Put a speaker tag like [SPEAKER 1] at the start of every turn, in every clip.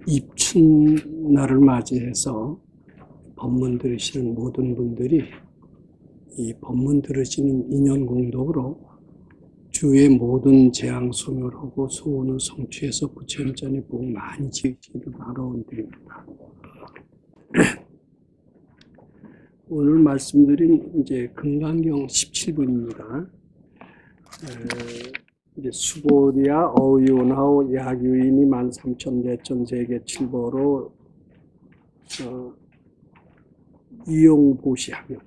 [SPEAKER 1] 입춘날을 맞이해서 법문 들으시는 모든 분들이 이 법문 들으시는 인연공덕으로 주의 모든 재앙 소멸하고 소원을 성취해서 부처님전에 복 많이 지으시기를 바라옵니다. 오늘 말씀드린 이제 금강경 17분입니다. 이제 수보리아 어유나오 야규인이 13,000대천세계 7보로 이용보시하면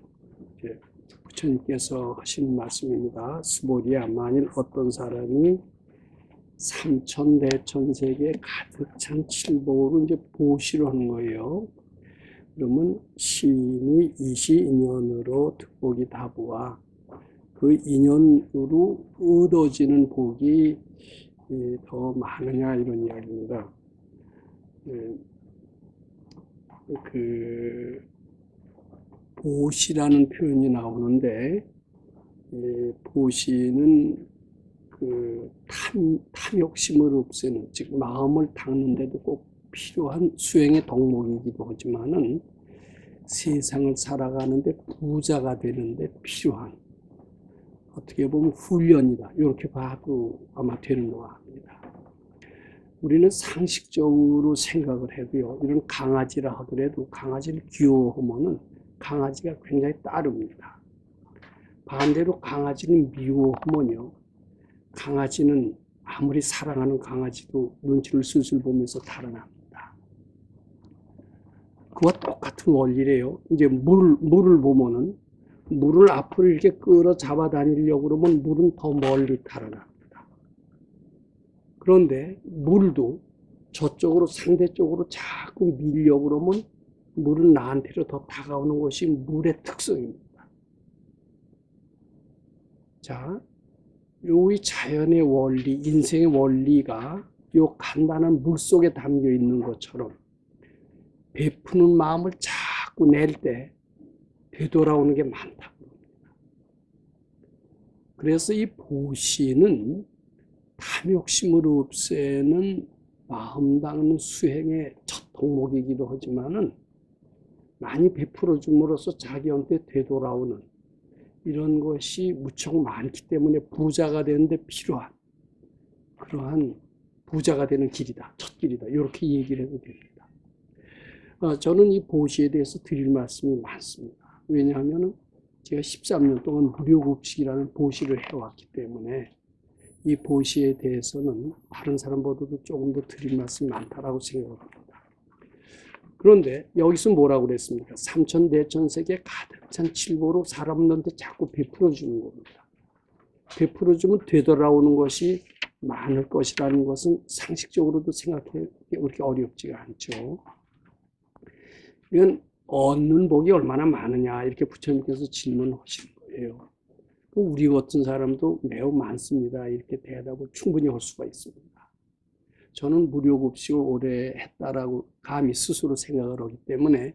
[SPEAKER 1] 부처님께서 하신 말씀입니다. 수보리아, 만일 어떤 사람이 3,000대천세계 가득 찬 7보로 이제 보시를 하는 거예요. 그러면 시인이 이시 인연으로 득복이 다부와 그 인연으로 얻어지는 복이 더 많으냐 이런 이야기입니다. 그 보시라는 표현이 나오는데 보시는 그 탐욕심을 없애는, 즉 마음을 닦는데도 꼭 필요한 수행의 덕목이기도 하지만은 세상을 살아가는데 부자가 되는데 필요한, 어떻게 보면 훈련이다, 이렇게 봐도 아마 되는 것 같습니다. 우리는 상식적으로 생각을 해도요, 이런 강아지라 하더라도 강아지를 귀여워하면은 강아지가 굉장히 따릅니다. 반대로 강아지는 미워하면요, 강아지는 아무리 사랑하는 강아지도 눈치를 슬슬 보면서 달아납니다. 그와 똑같은 원리래요. 이제 물을 보면은 물을 앞으로 이렇게 끌어 잡아 다니려고 그러면 물은 더 멀리 달아납니다. 그런데 물도 저쪽으로 상대쪽으로 자꾸 밀려고 그러면 물은 나한테로 더 다가오는 것이 물의 특성입니다. 자, 이 자연의 원리, 인생의 원리가 이 간단한 물 속에 담겨 있는 것처럼 베푸는 마음을 자꾸 낼 때 되돌아오는 게 많다고 합니다. 그래서 이 보시는 탐욕심을 없애는 마음 닦는 수행의 첫 덕목이기도 하지만은 많이 베풀어 줌으로써 자기한테 되돌아오는 이런 것이 무척 많기 때문에 부자가 되는데 필요한 그러한 부자가 되는 길이다, 첫 길이다, 이렇게 얘기를 해도 됩니다. 저는 이 보시에 대해서 드릴 말씀이 많습니다. 왜냐하면 제가 13년 동안 무료급식이라는 보시를 해왔기 때문에 이 보시에 대해서는 다른 사람보다도 조금 더 드릴 말씀이 많다라고 생각합니다. 그런데 여기서 뭐라고 그랬습니까? 3,000대천세계 가득 찬 7보로 사람들한테 자꾸 베풀어 주는 겁니다. 베풀어 주면 되돌아오는 것이 많을 것이라는 것은 상식적으로도 생각하기 그렇게 어렵지가 않죠. 이건 얻는 복이 얼마나 많으냐 이렇게 부처님께서 질문하신 거예요. 우리 같은 사람도 매우 많습니다, 이렇게 대답을 충분히 할 수가 있습니다. 저는 무료급식을 오래 했다라고 감히 스스로 생각을 하기 때문에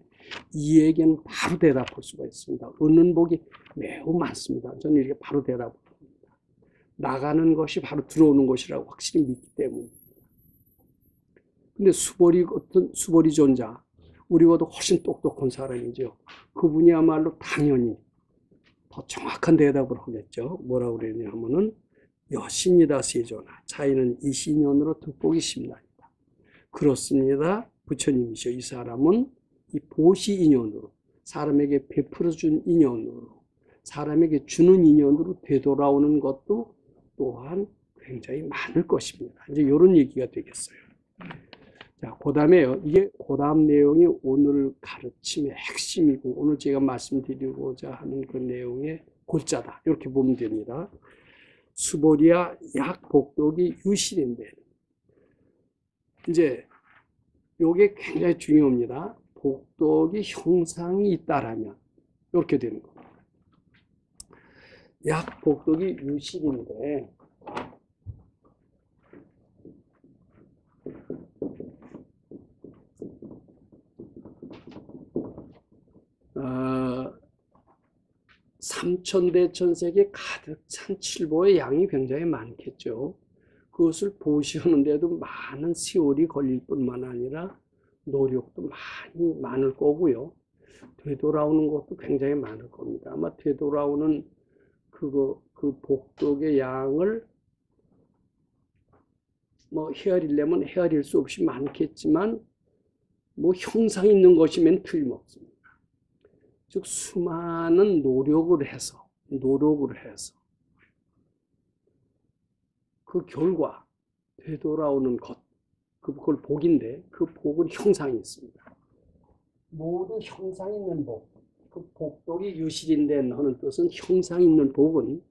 [SPEAKER 1] 이에게는 바로 대답할 수가 있습니다. 얻는 복이 매우 많습니다. 저는 이렇게 바로 대답을 합니다. 나가는 것이 바로 들어오는 것이라고 확실히 믿기 때문입니다. 근데 수보리 존자, 우리보다 훨씬 똑똑한 사람이죠. 그분이야말로 당연히 더 정확한 대답을 하겠죠. 뭐라고 그러냐면은 여신이다 세존아, 자기는 이신연으로 득복이 심나이다. 그렇습니다. 부처님이시여, 이 사람은 이 보시 인연으로, 사람에게 베풀어준 인연으로, 사람에게 주는 인연으로 되돌아오는 것도 또한 굉장히 많을 것입니다. 이제 이런 얘기가 되겠어요. 자, 그 다음에요. 이게 그 다음 내용이 오늘 가르침의 핵심이고, 오늘 제가 말씀드리고자 하는 그 내용의 골자다, 이렇게 보면 됩니다. 수보리아 약 복덕이 유실인데, 이제 요게 굉장히 중요합니다. 복덕이 형상이 있다라면 이렇게 되는 겁니다. 약 복덕이 유실인데, 어, 3,000대천세계 가득 찬 7보의 양이 굉장히 많겠죠. 그것을 보시는데도 많은 세월이 걸릴 뿐만 아니라 노력도 많이 많을 거고요. 되돌아오는 것도 굉장히 많을 겁니다. 아마 되돌아오는 그 복덕의 양을 뭐 헤아리려면 헤아릴 수 없이 많겠지만 뭐 형상 있는 것이면 틀림없습니다. 즉 수많은 노력을 해서 그 결과 되돌아오는 것, 그걸 복인데 그 복은 형상이 있습니다. 모두 형상 있는 복, 그 복덕이 유실인된 하는 뜻은 형상 있는 복은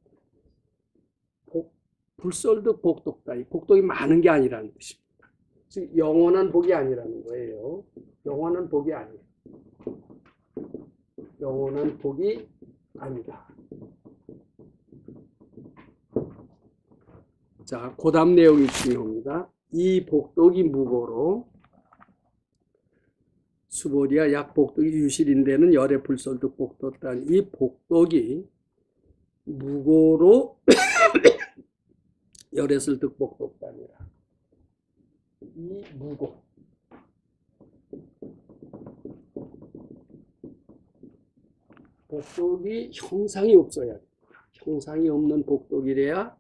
[SPEAKER 1] 불설득 복덕다. 이 복덕이 많은 게 아니라는 뜻입니다. 즉 영원한 복이 아니라는 거예요. 영원한 복이 아니에요. 영원한 복이 아니다. 자, 그 다음 내용이 중요합니다. 이 복덕이 무고로 수보리야 약복덕이 유실인데는 열의 불설득 복덕단 이 복덕이 무고로 열애설득 복덕단이라. 이 무고 복덕이 형상이 없어야 돼. 형상이 없는 복덕이래야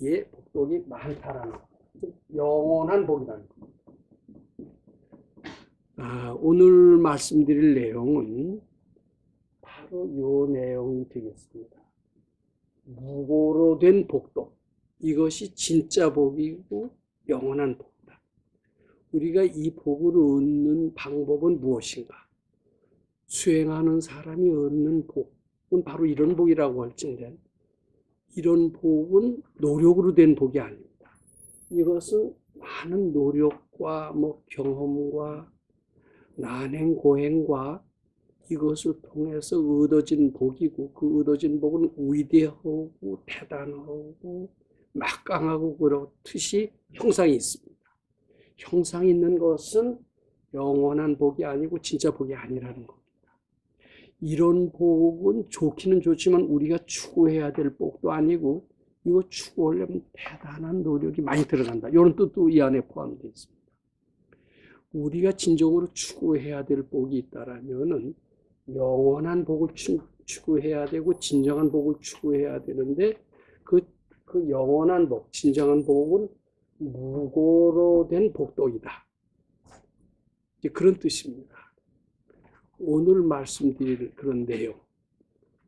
[SPEAKER 1] 예, 복덕이 많다라는 거. 영원한 복이라는 거. 오늘 말씀드릴 내용은 바로 이 내용이 되겠습니다. 무고로 된 복덕. 이것이 진짜 복이고 영원한 복이다. 우리가 이 복을 얻는 방법은 무엇인가? 수행하는 사람이 얻는 복은 바로 이런 복이라고 할진데 이런 복은 노력으로 된 복이 아닙니다. 이것은 많은 노력과 경험과 난행 고행과 이것을 통해서 얻어진 복이고 그 얻어진 복은 위대하고 대단하고 막강하고 그렇듯이 형상이 있습니다. 형상이 있는 것은 영원한 복이 아니고 진짜 복이 아니라는 겁니다. 이런 복은 좋기는 좋지만 우리가 추구해야 될 복도 아니고 이거 추구하려면 대단한 노력이 많이 들어간다. 이런 뜻도 이 안에 포함되어 있습니다. 우리가 진정으로 추구해야 될 복이 있다라면은 영원한 복을 추구해야 되고 진정한 복을 추구해야 되는데 그 영원한 복, 진정한 복은 무고로 된 복덕이다. 이제 그런 뜻입니다. 오늘 말씀드릴 그런 내용,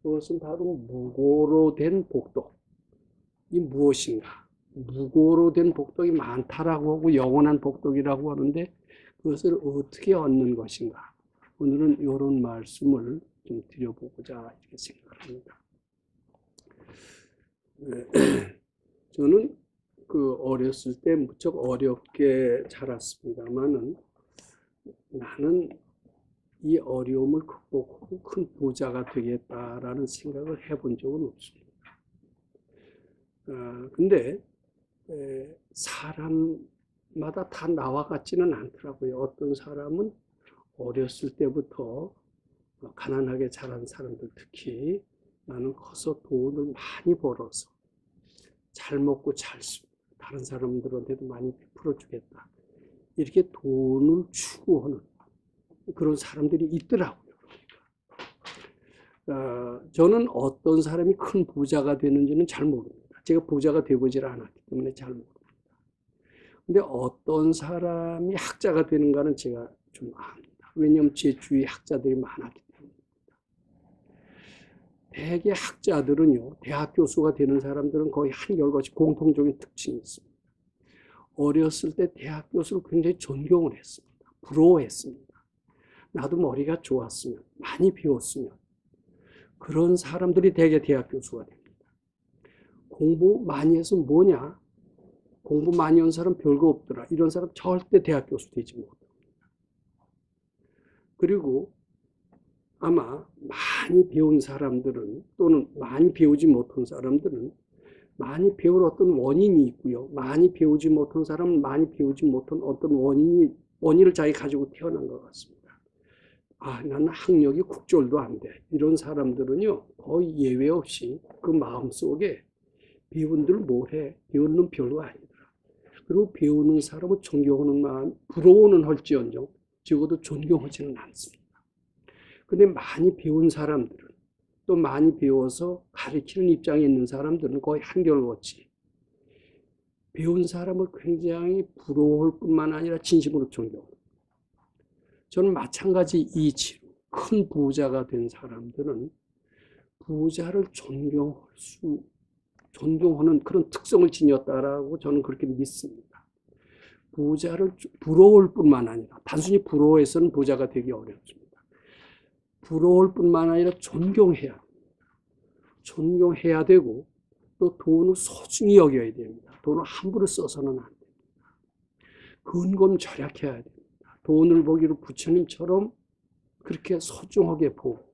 [SPEAKER 1] 그것은 바로 무고로 된 복덕. 이 무엇인가? 무고로 된 복덕이 많다라고 하고 영원한 복덕이라고 하는데 그것을 어떻게 얻는 것인가? 오늘은 이런 말씀을 좀 드려보고자 이렇게 생각합니다. 저는 어렸을 때 무척 어렵게 자랐습니다만은 나는 이 어려움을 극복하고 큰 부자가 되겠다라는 생각을 해본 적은 없습니다. 근데 사람마다 다 나와 같지는 않더라고요. 어떤 사람은 어렸을 때부터 가난하게 자란 사람들, 특히 나는 커서 돈을 많이 벌어서 잘 먹고 잘 다른 사람들한테도 많이 베풀어 주겠다. 이렇게 돈을 추구하는 그런 사람들이 있더라고요. 저는 어떤 사람이 큰 부자가 되는지는 잘 모릅니다. 제가 부자가 되보질 않았기 때문에 잘 모릅니다. 근데 어떤 사람이 학자가 되는가는 제가 좀 압니다. 왜냐하면 제 주위에 학자들이 많았기 때문입니다. 대개 학자들은요, 대학 교수가 되는 사람들은 거의 한결같이 공통적인 특징이 있습니다. 어렸을 때 대학 교수를 굉장히 존경을 했습니다. 부러워했습니다. 나도 머리가 좋았으면, 많이 배웠으면 그런 사람들이 대개 대학 교수가 됩니다. 공부 많이 해서 뭐냐? 공부 많이 한 사람 별거 없더라. 이런 사람 절대 대학 교수 되지 못합니다. 그리고 아마 많이 배운 사람들은 또는 많이 배우지 못한 사람들은 많이 배울 어떤 원인이 있고요. 많이 배우지 못한 사람은 많이 배우지 못한 어떤 원인을 자기 가지고 태어난 것 같습니다. 나는 학력이 국졸도 안 돼. 이런 사람들은요, 거의 예외 없이 그 마음속에 배운들 뭐해? 배우는 별거 아니더라. 그리고 배우는 사람은 존경하는 마음, 부러워는 할지언정 적어도 존경하지는 않습니다. 근데 많이 배운 사람들은, 또 많이 배워서 가르치는 입장에 있는 사람들은 거의 한결같이 배운 사람을 굉장히 부러워할 뿐만 아니라 진심으로 존경합니다. 저는 마찬가지 이치로 큰 부자가 된 사람들은 부자를 존경하는 그런 특성을 지녔다라고 저는 그렇게 믿습니다. 부자를 부러울 뿐만 아니라, 단순히 부러워해서는 부자가 되기 어렵습니다. 부러울 뿐만 아니라 존경해야 됩니다. 존경해야 되고, 또 돈을 소중히 여겨야 됩니다. 돈을 함부로 써서는 안 됩니다. 근검 절약해야 됩니다. 돈을 보기로 부처님처럼 그렇게 소중하게 보고,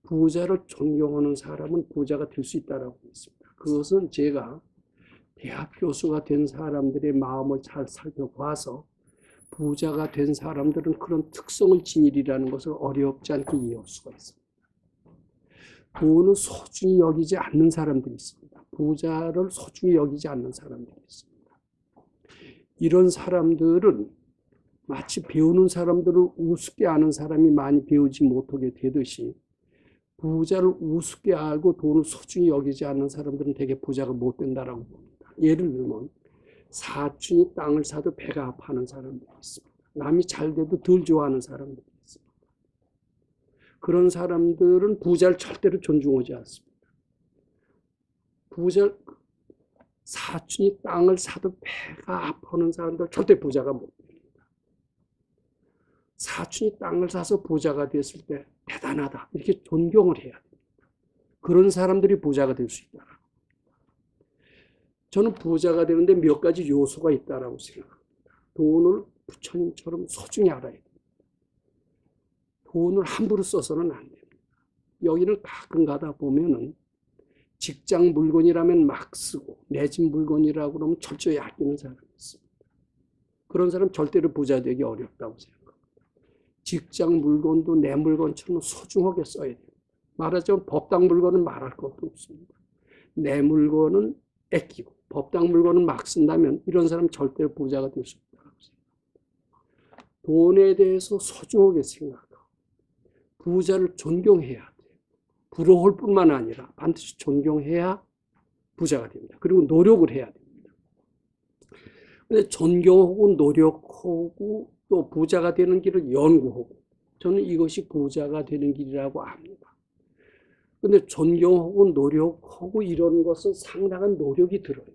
[SPEAKER 1] 부자를 존경하는 사람은 부자가 될 수 있다고 믿습니다. 그것은 제가 대학 교수가 된 사람들의 마음을 잘 살펴봐서 부자가 된 사람들은 그런 특성을 지니리라는 것을 어렵지 않게 이해할 수가 있습니다. 돈을 소중히 여기지 않는 사람들이 있습니다. 부자를 소중히 여기지 않는 사람들이 있습니다. 이런 사람들은 마치 배우는 사람들을 우습게 아는 사람이 많이 배우지 못하게 되듯이 부자를 우습게 알고 돈을 소중히 여기지 않는 사람들은 대개 부자가 못 된다라고 봅니다. 예를 들면 사촌이 땅을 사도 배가 아파하는 사람들이 있습니다. 남이 잘 돼도 덜 좋아하는 사람들이 있습니다. 그런 사람들은 부자를 절대로 존중하지 않습니다. 사촌이 땅을 사도 배가 아파하는 사람들 절대 부자가 못 됩니다. 사촌이 땅을 사서 부자가 됐을 때 대단하다 이렇게 존경을 해야 됩니다. 그런 사람들이 부자가 될 수 있다. 저는 부자가 되는데 몇 가지 요소가 있다고 생각합니다. 돈을 부처님처럼 소중히 알아야 됩니다. 돈을 함부로 써서는 안 됩니다. 여기는 가끔 가다 보면은 직장 물건이라면 막 쓰고 내 집 물건이라고 그러면 철저히 아끼는 사람이 있습니다. 그런 사람 절대로 부자 되기 어렵다고 생각합니다. 직장 물건도 내 물건처럼 소중하게 써야 됩니다. 말하자면 법당 물건은 말할 것도 없습니다. 내 물건은 아끼고 법당 물건은 막 쓴다면 이런 사람 절대로 부자가 될 수 없다고 생각합니다. 돈에 대해서 소중하게 생각하고 부자를 존경해야 돼요. 부러울 뿐만 아니라 반드시 존경해야 부자가 됩니다. 그리고 노력을 해야 됩니다. 근데 존경하고 노력하고 또 부자가 되는 길을 연구하고 저는 이것이 부자가 되는 길이라고 압니다. 근데 존경하고 노력하고 이런 것은 상당한 노력이 들어요.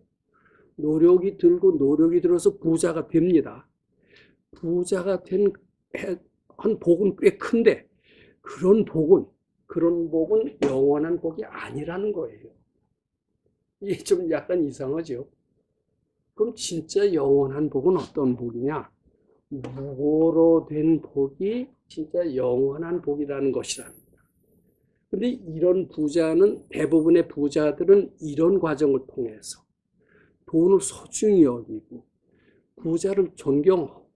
[SPEAKER 1] 노력이 들어서 부자가 됩니다. 부자가 된 한 복은 꽤 큰데 그런 복은 영원한 복이 아니라는 거예요. 이게 좀 약간 이상하죠? 그럼 진짜 영원한 복은 어떤 복이냐? 무고로 된 복이 진짜 영원한 복이라는 것이랍니다. 근데 이런 대부분의 부자들은 이런 과정을 통해서 돈을 소중히 여기고 부자를 존경하고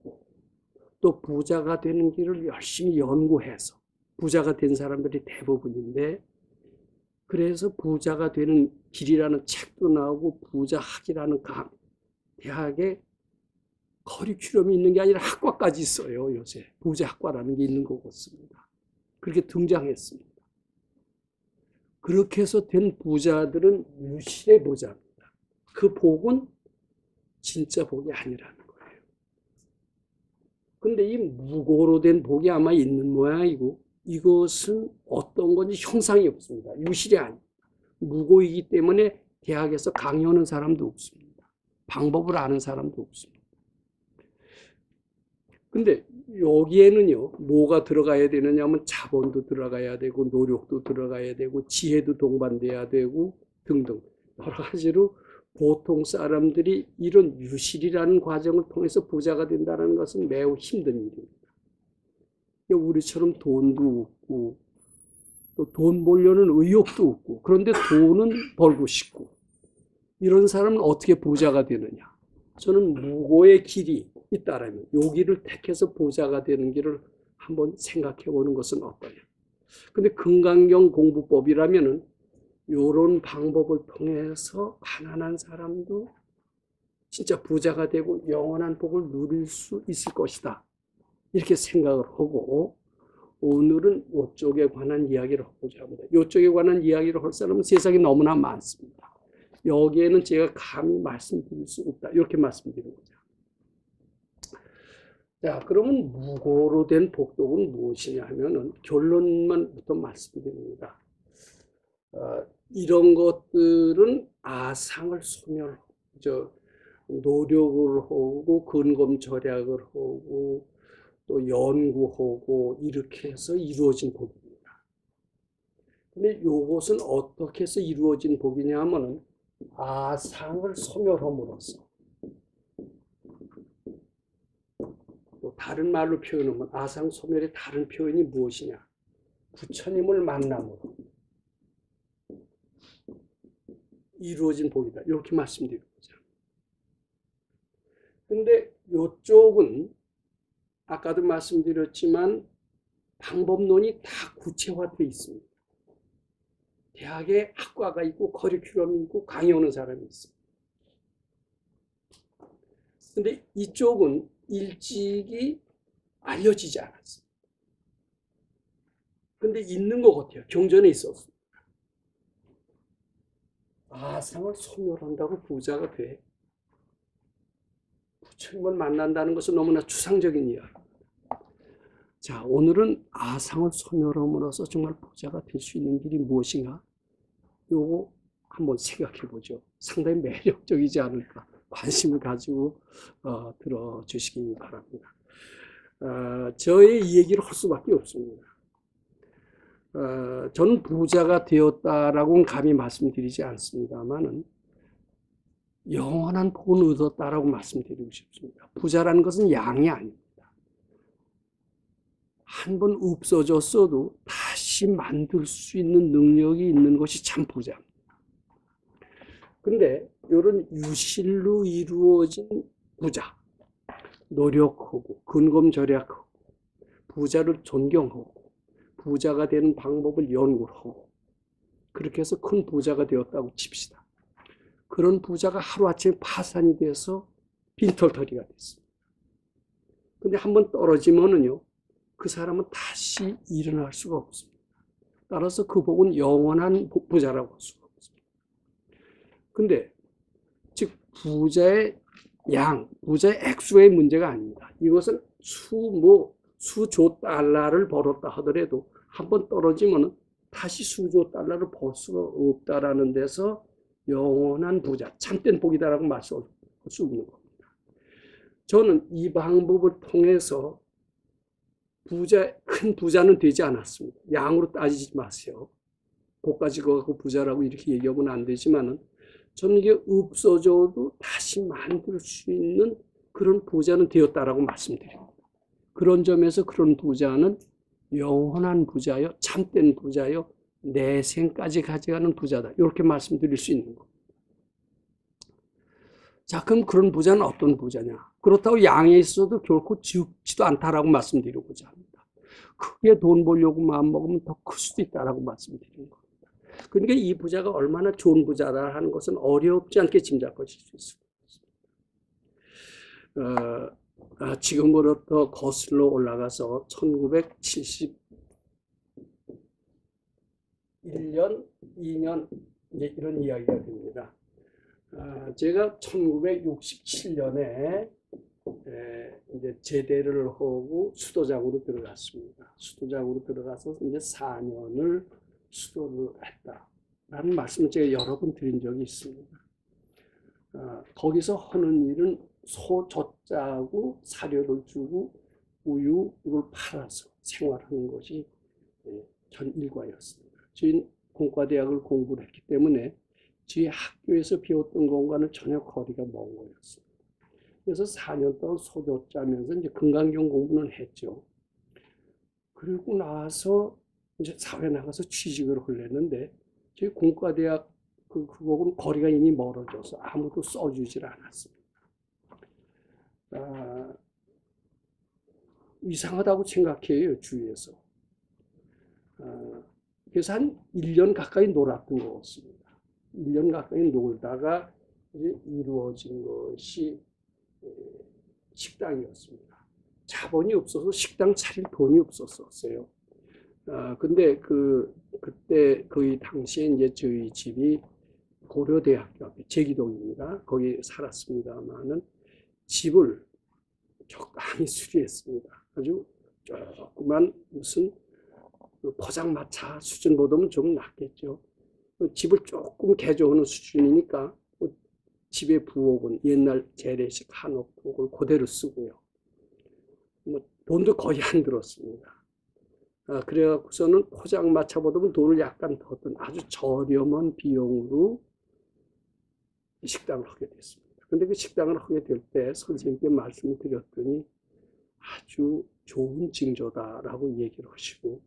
[SPEAKER 1] 또 부자가 되는 길을 열심히 연구해서 부자가 된 사람들이 대부분인데 그래서 부자가 되는 길이라는 책도 나오고 부자학이라는 대학에 커리큘럼이 있는 게 아니라 학과까지 있어요. 요새 부자학과라는 게 있는 것 같습니다. 그렇게 등장했습니다. 그렇게 해서 된 부자들은 유실의 부자입니다. 그 복은 진짜 복이 아니라는 거예요. 근데 이 무고로 된 복이 아마 있는 모양이고 이것은 어떤 건지 형상이 없습니다. 유실이 아닙니다. 무고이기 때문에 대학에서 강의하는 사람도 없습니다. 방법을 아는 사람도 없습니다. 근데 여기에는요, 뭐가 들어가야 되느냐 하면 자본도 들어가야 되고, 노력도 들어가야 되고, 지혜도 동반돼야 되고, 등등. 여러 가지로 보통 사람들이 이런 유실이라는 과정을 통해서 부자가 된다는 것은 매우 힘든 일입니다. 우리처럼 돈도 없고, 또 돈 벌려는 의욕도 없고, 그런데 돈은 벌고 싶고, 이런 사람은 어떻게 부자가 되느냐? 저는 무고의 길이 있다라면 요 길을 택해서 부자가 되는 길을 한번 생각해 보는 것은 어떠냐. 근데 금강경 공부법이라면은 요런 방법을 통해서 가난한 사람도 진짜 부자가 되고 영원한 복을 누릴 수 있을 것이다. 이렇게 생각을 하고 오늘은 이쪽에 관한 이야기를 하고자 합니다. 이쪽에 관한 이야기를 할 사람은 세상에 너무나 많습니다. 여기에는 제가 감히 말씀드릴 수 없다. 이렇게 말씀드리는 거죠. 자, 그러면 무고로 된 복덕은 무엇이냐 하면은 결론만부터 말씀드립니다. 이런 것들은 아상을 노력을 하고 근검절약을 하고 또 연구하고 이렇게 해서 이루어진 복입니다. 근데 이것은 어떻게 해서 이루어진 복이냐 하면은 아상을 소멸함으로써, 또 다른 말로 표현하면 아상 소멸의 다른 표현이 무엇이냐? 부처님을 만남으로 이루어진 복이다. 이렇게 말씀드린 거죠. 근데 이쪽은 아까도 말씀드렸지만 방법론이 다 구체화되어 있습니다. 대학에 학과가 있고 커리큘럼이 있고 강의하는 사람이 있습니다. 근데 이쪽은 일찍이 알려지지 않았어요. 근데 있는 것 같아요. 경전에 있었습니다. 아상을 소멸한다고 부자가 돼. 부처님을 만난다는 것은 너무나 추상적인 이야기입니다. 자, 오늘은 아상을 소멸함으로써 정말 부자가 될 수 있는 길이 무엇인가? 요거 한번 생각해 보죠. 상당히 매력적이지 않을까? 관심을 가지고 들어주시기 바랍니다. 저의 이 얘기를 할 수밖에 없습니다. 저는 부자가 되었다라고는 감히 말씀드리지 않습니다만은 영원한 복을 얻었다라고 말씀드리고 싶습니다. 부자라는 것은 양이 아닙니다. 한번 없어졌어도 다시 만들 수 있는 능력이 있는 것이 참 부자입니다. 근데 이런 유실로 이루어진 부자, 노력하고 근검절약하고 부자를 존경하고 부자가 되는 방법을 연구하고 그렇게 해서 큰 부자가 되었다고 칩시다. 그런 부자가 하루아침에 파산이 돼서 빈털터리가 됐습니다. 근데 한번 떨어지면은요, 그 사람은 다시 일어날 수가 없습니다. 따라서 그 복은 영원한 부자라고 할 수가 없습니다. 근데 즉 부자의 양, 부자의 액수의 문제가 아닙니다. 이것은 수조 달러를 벌었다 하더라도 한번 떨어지면 다시 수조 달러를 벌 수가 없다라는 데서 영원한 부자, 참된 복이다라고 말씀할 수 있는 겁니다. 저는 이 방법을 통해서 큰 부자는 되지 않았습니다. 양으로 따지지 마세요. 복 가지고 갖고 부자라고 이렇게 얘기하면 안 되지만은 저는 이게 없어져도 다시 만들 수 있는 그런 부자는 되었다라고 말씀드립니다. 그런 점에서 그런 부자는 영원한 부자요, 참된 부자요, 내 생까지 가져가는 부자다. 이렇게 말씀드릴 수 있는 겁니다. 자, 그럼 그런 부자는 어떤 부자냐? 그렇다고 양에 있어도 결코 적지도 않다라고 말씀드리고자 합니다. 크게 돈 벌려고 마음먹으면 더 클 수도 있다라고 말씀드리는 겁니다. 그러니까 이 부자가 얼마나 좋은 부자라 하는 것은 어렵지 않게 짐작하실 수 있습니다. 지금으로부터 거슬러 올라가서 1971년, 2년 이런 이야기가 됩니다. 제가 1967년에 이제 제대를 하고 수도장으로 들어갔습니다. 수도장으로 들어가서 이제 4년을 수도를 했다라는 말씀을 제가 여러 번 드린 적이 있습니다. 거기서 하는 일은 소 젖자고 사료를 주고 우유 이걸 팔아서 생활하는 것이 전 일과였습니다. 저희는 공과대학을 공부를 했기 때문에 저희 학교에서 배웠던 것과는 전혀 거리가 먼 거였습니다. 그래서 4년 동안 소 젖자면서 이제 건강경 공부는 했죠. 그리고 나서 이제 사회 나가서 취직을 하려는데 저희 공과대학 그거하고는 거리가 이미 멀어져서 아무도 써주질 않았습니다. 이상하다고 생각해요, 주위에서. 그래서 한 1년 가까이 놀았던 것 같습니다. 1년 가까이 놀다가 이제 이루어진 것이 식당이었습니다. 자본이 없어서 식당 차릴 돈이 없었어요. 근데 그때 거의 당시에 이제 저희 집이 고려대학교 앞에 제기동입니다. 거기 살았습니다만은 집을 적당히 수리했습니다. 아주 조그만 무슨 포장마차 수준보다는 좀 낫겠죠. 집을 조금 개조하는 수준이니까 집의 부엌은 옛날 재래식 한옥 부엌을 그대로 쓰고요. 돈도 거의 안 들었습니다. 그래갖고서는 포장마차보다는 돈을 약간 더 든 아주 저렴한 비용으로 식당을 하게 됐습니다. 근데 그 식당을 하게 될 때 선생님께 말씀을 드렸더니 아주 좋은 징조다라고 얘기를 하시고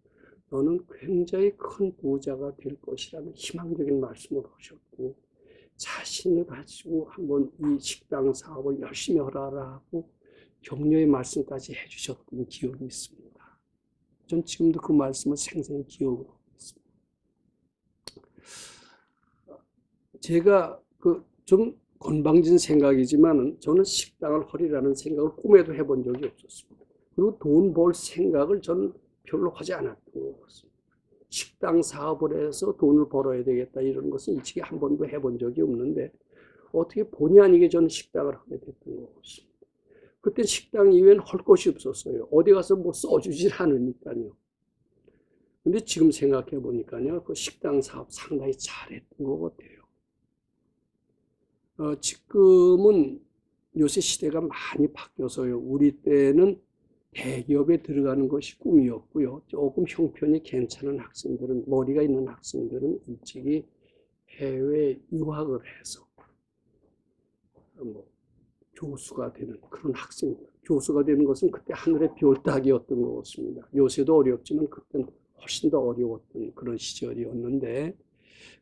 [SPEAKER 1] 너는 굉장히 큰 부자가 될 것이라는 희망적인 말씀을 하셨고 자신을 가지고 한번 이 식당 사업을 열심히 하라고 격려의 말씀까지 해주셨던 기억이 있습니다. 전 지금도 그 말씀을 생생히 기억을 하고 있습니다. 제가 좀 건방진 생각이지만 저는 식당을 하리라는 생각을 꿈에도 해본 적이 없었습니다. 그리고 돈 벌 생각을 저는 별로 하지 않았던 것 같습니다. 식당 사업을 해서 돈을 벌어야 되겠다 이런 것은 일찍이 한 번도 해본 적이 없는데 어떻게 본의 아니게 저는 식당을 하게 됐던 것 같습니다. 그때 식당 이외에는 할 것이 없었어요. 어디 가서 뭐 써주질 않으니까요. 근데 지금 생각해 보니까요, 그 식당 사업 상당히 잘했던 것 같아요. 지금은 요새 시대가 많이 바뀌어서요. 우리 때는 대기업에 들어가는 것이 꿈이었고요. 조금 형편이 괜찮은 학생들은, 머리가 있는 학생들은 일찍이 해외 유학을 해서 교수가 되는 그런 학생들. 교수가 되는 것은 그때 하늘의 별 따기였던 것 같습니다. 요새도 어렵지만 그때는 훨씬 더 어려웠던 그런 시절이었는데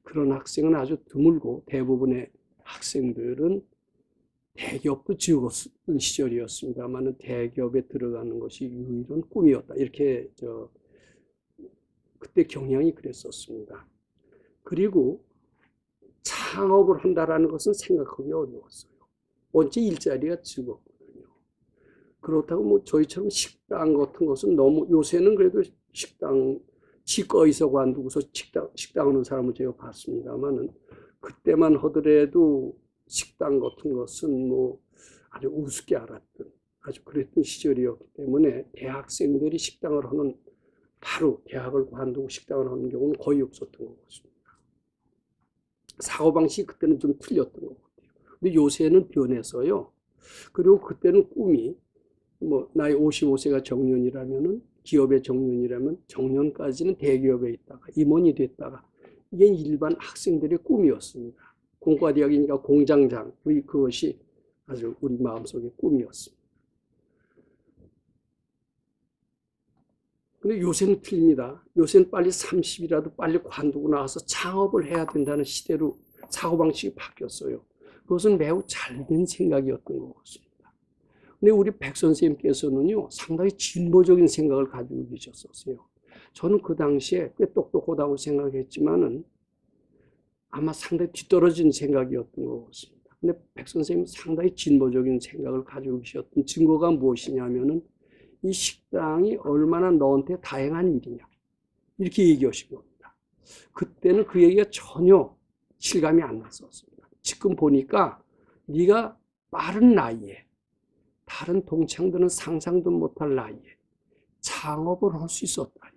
[SPEAKER 1] 그런 학생은 아주 드물고 대부분의 학생들은 대기업도 지었던 시절이었습니다만 대기업에 들어가는 것이 유일한 꿈이었다. 이렇게 그때 경향이 그랬었습니다. 그리고 창업을 한다라는 것은 생각하기 어려웠어요. 원체 일자리가 즐겁거든요. 그렇다고 뭐 저희처럼 식당 같은 것은 너무 요새는 그래도 식당 치과의사 관두고서 식당 하는 사람을 제가 봤습니다만은 그때만 하더라도 식당 같은 것은 뭐 아주 우습게 알았던 아주 그랬던 시절이었기 때문에 대학생들이 식당을 하는 바로 대학을 관두고 식당을 하는 경우는 거의 없었던 것 같습니다. 사고방식이 그때는 좀 틀렸던 것 같아요. 근데 요새는 변해서요. 그리고 그때는 꿈이 뭐 나이 55세가 정년이라면은 기업의 정년이라면 정년까지는 대기업에 있다가 임원이 됐다가 이게 일반 학생들의 꿈이었습니다. 공과대학이니까 공장장 그것이 아주 우리 마음속의 꿈이었습니다. 근데 요새는 틀립니다. 요새는 빨리 30이라도 빨리 관두고 나와서 창업을 해야 된다는 시대로 사고방식이 바뀌었어요. 그것은 매우 잘된 생각이었던 것 같습니다. 근데 우리 백 선생님께서는요, 상당히 진보적인 생각을 가지고 계셨었어요. 저는 그 당시에 꽤 똑똑하다고 생각했지만은 아마 상당히 뒤떨어진 생각이었던 것 같습니다. 근데 백 선생님은 상당히 진보적인 생각을 가지고 계셨던 증거가 무엇이냐면은 이 식당이 얼마나 너한테 다행한 일이냐. 이렇게 얘기하신 겁니다. 그때는 그 얘기가 전혀 실감이 안 났었습니다. 지금 보니까 네가 빠른 나이에 다른 동창들은 상상도 못할 나이에 창업을 할 수 있었다니.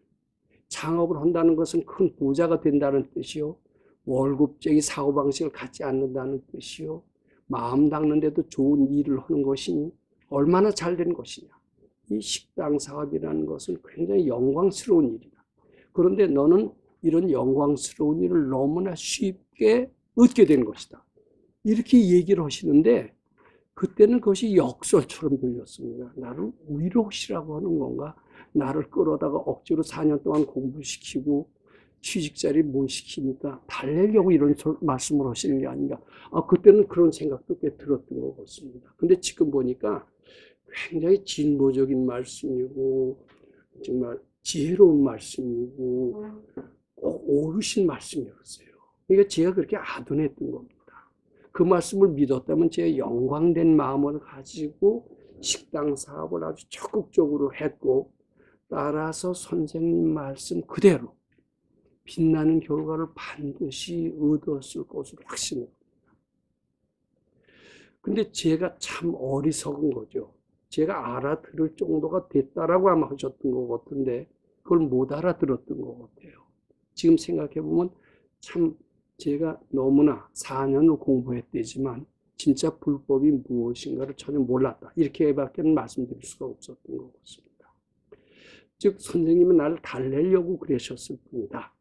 [SPEAKER 1] 창업을 한다는 것은 큰 부자가 된다는 뜻이요. 월급쟁이 사고방식을 갖지 않는다는 뜻이요. 마음 닦는데도 좋은 일을 하는 것이니 얼마나 잘된 것이냐. 이 식당 사업이라는 것은 굉장히 영광스러운 일이다. 그런데 너는 이런 영광스러운 일을 너무나 쉽게 얻게 된 것이다. 이렇게 얘기를 하시는데 그때는 그것이 역설처럼 들렸습니다. 나를 위로시라고 하는 건가? 나를 끌어다가 억지로 4년 동안 공부시키고 취직자리 못 시키니까 달래려고 이런 말씀을 하시는 게 아닌가. 그때는 그런 생각도 꽤 들었던 것 같습니다. 근데 지금 보니까 굉장히 진보적인 말씀이고 정말 지혜로운 말씀이고 꼭 옳으신 말씀이었어요. 그러니까 제가 그렇게 아둔했던 겁니다. 그 말씀을 믿었다면 제가 영광된 마음을 가지고 식당 사업을 아주 적극적으로 했고, 따라서 선생님 말씀 그대로 빛나는 결과를 반드시 얻었을 것으로 확신해요. 근데 제가 참 어리석은 거죠. 제가 알아들을 정도가 됐다라고 아마 하셨던 것 같은데 그걸 못 알아들었던 것 같아요. 지금 생각해보면 참 제가 너무나 4년을 공부했대지만 진짜 불법이 무엇인가를 전혀 몰랐다. 이렇게밖에 말씀드릴 수가 없었던 것 같습니다. 즉 선생님은 나를 달래려고 그러셨을 뿐이다.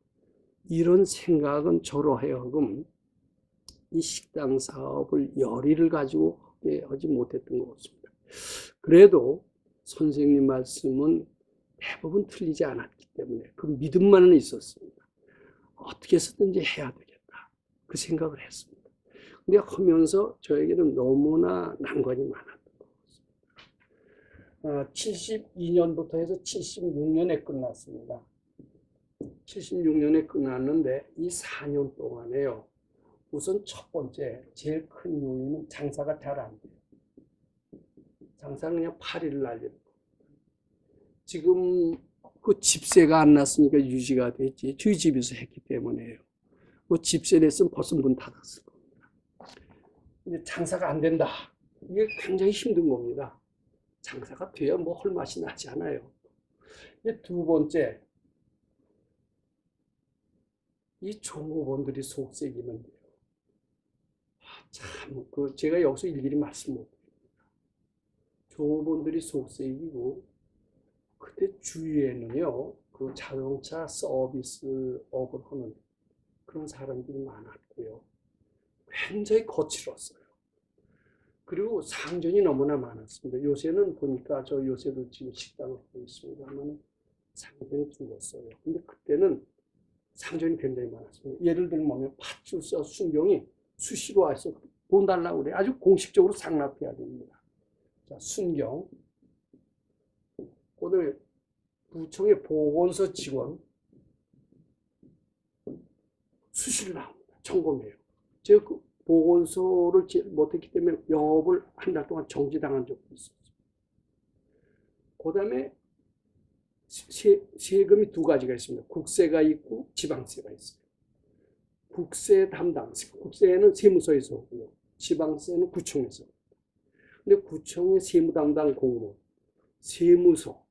[SPEAKER 1] 이런 생각은 저로 하여금 이 식당 사업을 열의를 가지고 하지 못했던 것 같습니다. 그래도 선생님 말씀은 대부분 틀리지 않았기 때문에 그 믿음만은 있었습니다. 어떻게 해서든지 해야 되겠다. 그 생각을 했습니다. 근데 하면서 저에게는 너무나 난관이 많았던 것 같습니다. 72년부터 해서 76년에 끝났습니다. 76년에 끝났는데 이 4년 동안에요. 우선 첫 번째 제일 큰 요인은 장사가 잘 안 돼요. 장사는 그냥 파리를 날리는 거. 지금 그 집세가 안 났으니까 유지가 됐지. 저희 집에서 했기 때문에요. 뭐 집세 냈으면 벌써 문 닫았을 겁니다. 이제 장사가 안 된다. 이게 굉장히 힘든 겁니다. 장사가 돼야 뭐 할 맛이 나지 않아요. 이제 두 번째, 이 종업원들이 속색이는데요. 참, 제가 여기서 일일이 말씀 못 드립니다. 종업원들이 속색이고, 그때 주위에는요, 그 자동차 서비스업을 하는 그런 사람들이 많았고요. 굉장히 거칠었어요. 그리고 상전이 너무나 많았습니다. 요새는 보니까 저 요새도 지금 식당을 하고 있습니다만 상전이 줄었어요. 근데 그때는 상전이 굉장히 많았습니다. 예를 들면 팥주사 순경이 수시로 와서 돈 달라고 그래. 아주 공식적으로 상납해야 됩니다. 자, 순경. 오늘 구청의 보건소 직원 수시로 나옵니다. 점검해요. 제가 그 보건소를 못했기 때문에 영업을 한 달 동안 정지당한 적도 있었어요. 그 다음에 세금이 두 가지가 있습니다. 국세가 있고 지방세가 있어요. 국세 담당, 국세는 세무서에서 오고요. 지방세는 구청에서 옵니다. 근데 구청의 세무 담당 공무원, 세무서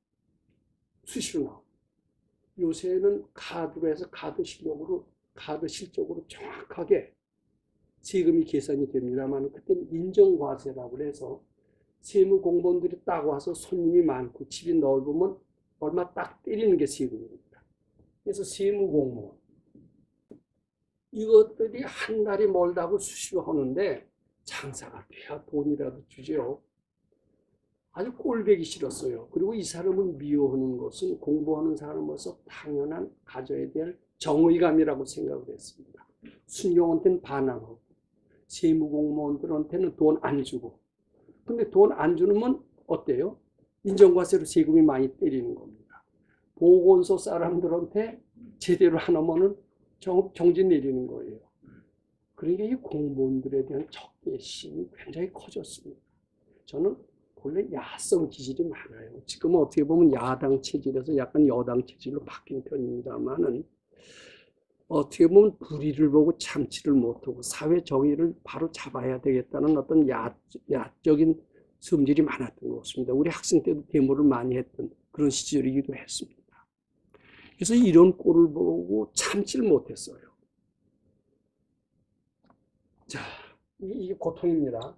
[SPEAKER 1] 수시로 나옵니다. 요새는 카드로 해서 카드 실적으로 정확하게 세금이 계산이 됩니다만 그때는 인정과세라고 해서 세무 공무원들이 딱 와서 손님이 많고 집이 넓으면 얼마 딱 때리는 게 세금입니다. 그래서 세무 공무원 이것들이 한 달이 멀다고 수시로 하는데 장사가 돼야 돈이라도 주죠. 아주 꼴보기 싫었어요. 그리고 이 사람을 미워하는 것은 공부하는 사람으로서 당연한 가져야 될 정의감이라고 생각을 했습니다. 순경한테는 반항하고 세무공무원들한테는 돈 안 주고. 근데 돈 안 주면 어때요? 인정과세로 세금이 많이 때리는 겁니다. 보건소 사람들한테 제대로 안 하면은 정지 내리는 거예요. 그러니까 이 공무원들에 대한 적개심이 굉장히 커졌습니다. 저는 원래 야성 기질이 많아요. 지금은 어떻게 보면 야당 체질에서 약간 여당 체질로 바뀐 편입니다만은 어떻게 보면 불의를 보고 참지를 못하고 사회 정의를 바로 잡아야 되겠다는 어떤 야적인 성질이 많았던 것 같습니다. 우리 학생 때도 데모를 많이 했던 그런 시절이기도 했습니다. 그래서 이런 꼴을 보고 참지를 못했어요. 자, 이게 고통입니다.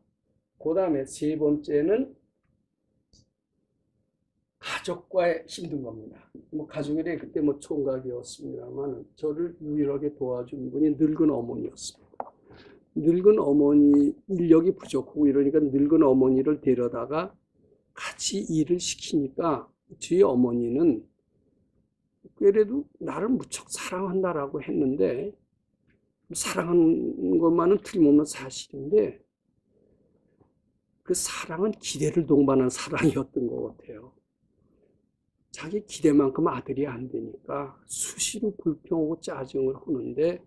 [SPEAKER 1] 그 다음에 세 번째는 가족과의 힘든 겁니다. 가족이래 그때 총각이었습니다만 저를 유일하게 도와준 분이 늙은 어머니였습니다. 늙은 어머니 인력이 부족하고 이러니까 늙은 어머니를 데려다가 같이 일을 시키니까 저희 어머니는 그래도 나를 무척 사랑한다라고 했는데 사랑하는 것만은 틀림없는 사실인데 그 사랑은 기대를 동반한 사랑이었던 것 같아요. 자기 기대만큼 아들이 안 되니까 수시로 불평하고 짜증을 하는데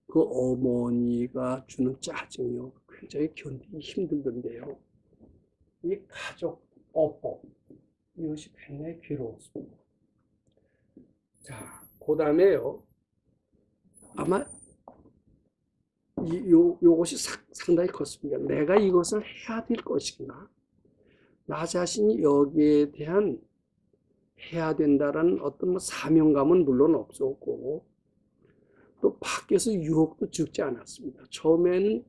[SPEAKER 1] 그 어머니가 주는 짜증이요. 굉장히 견디기 힘들던데요. 이 가족 어법, 이것이 굉장히 괴로웠습니다. 자, 그 다음에요. 아마 요것이 상당히 컸습니다. 내가 이것을 해야 될 것인가? 나 자신이 여기에 대한 해야 된다라는 어떤 뭐 사명감은 물론 없었고, 또 밖에서 유혹도 적지 않았습니다. 처음에는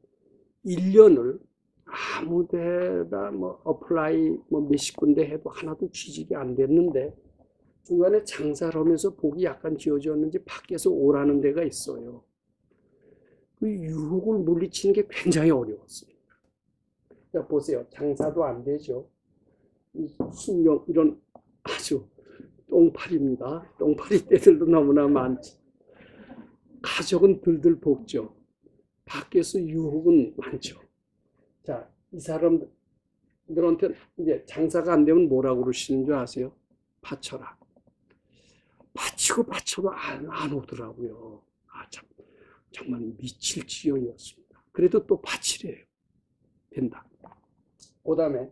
[SPEAKER 1] 1년을 아무 데다 뭐 어플라이 뭐 몇십 군데 해도 하나도 취직이 안 됐는데, 중간에 장사를 하면서 복이 약간 지어졌는지 밖에서 오라는 데가 있어요. 그 유혹을 물리치는 게 굉장히 어려웠습니다. 자, 보세요. 장사도 안 되죠. 이 신경, 이런 아주 똥파리입니다. 똥파리 떼들도 너무나 많지. 가족은 들들 볶죠. 밖에서 유혹은 많죠. 자, 이 사람들한테 이제 장사가 안 되면 뭐라고 그러시는 줄 아세요? 바쳐라. 바치고 바쳐도 안 오더라고요. 참, 정말 미칠 지경이었습니다. 그래도 또 바치래요. 된다. 그 다음에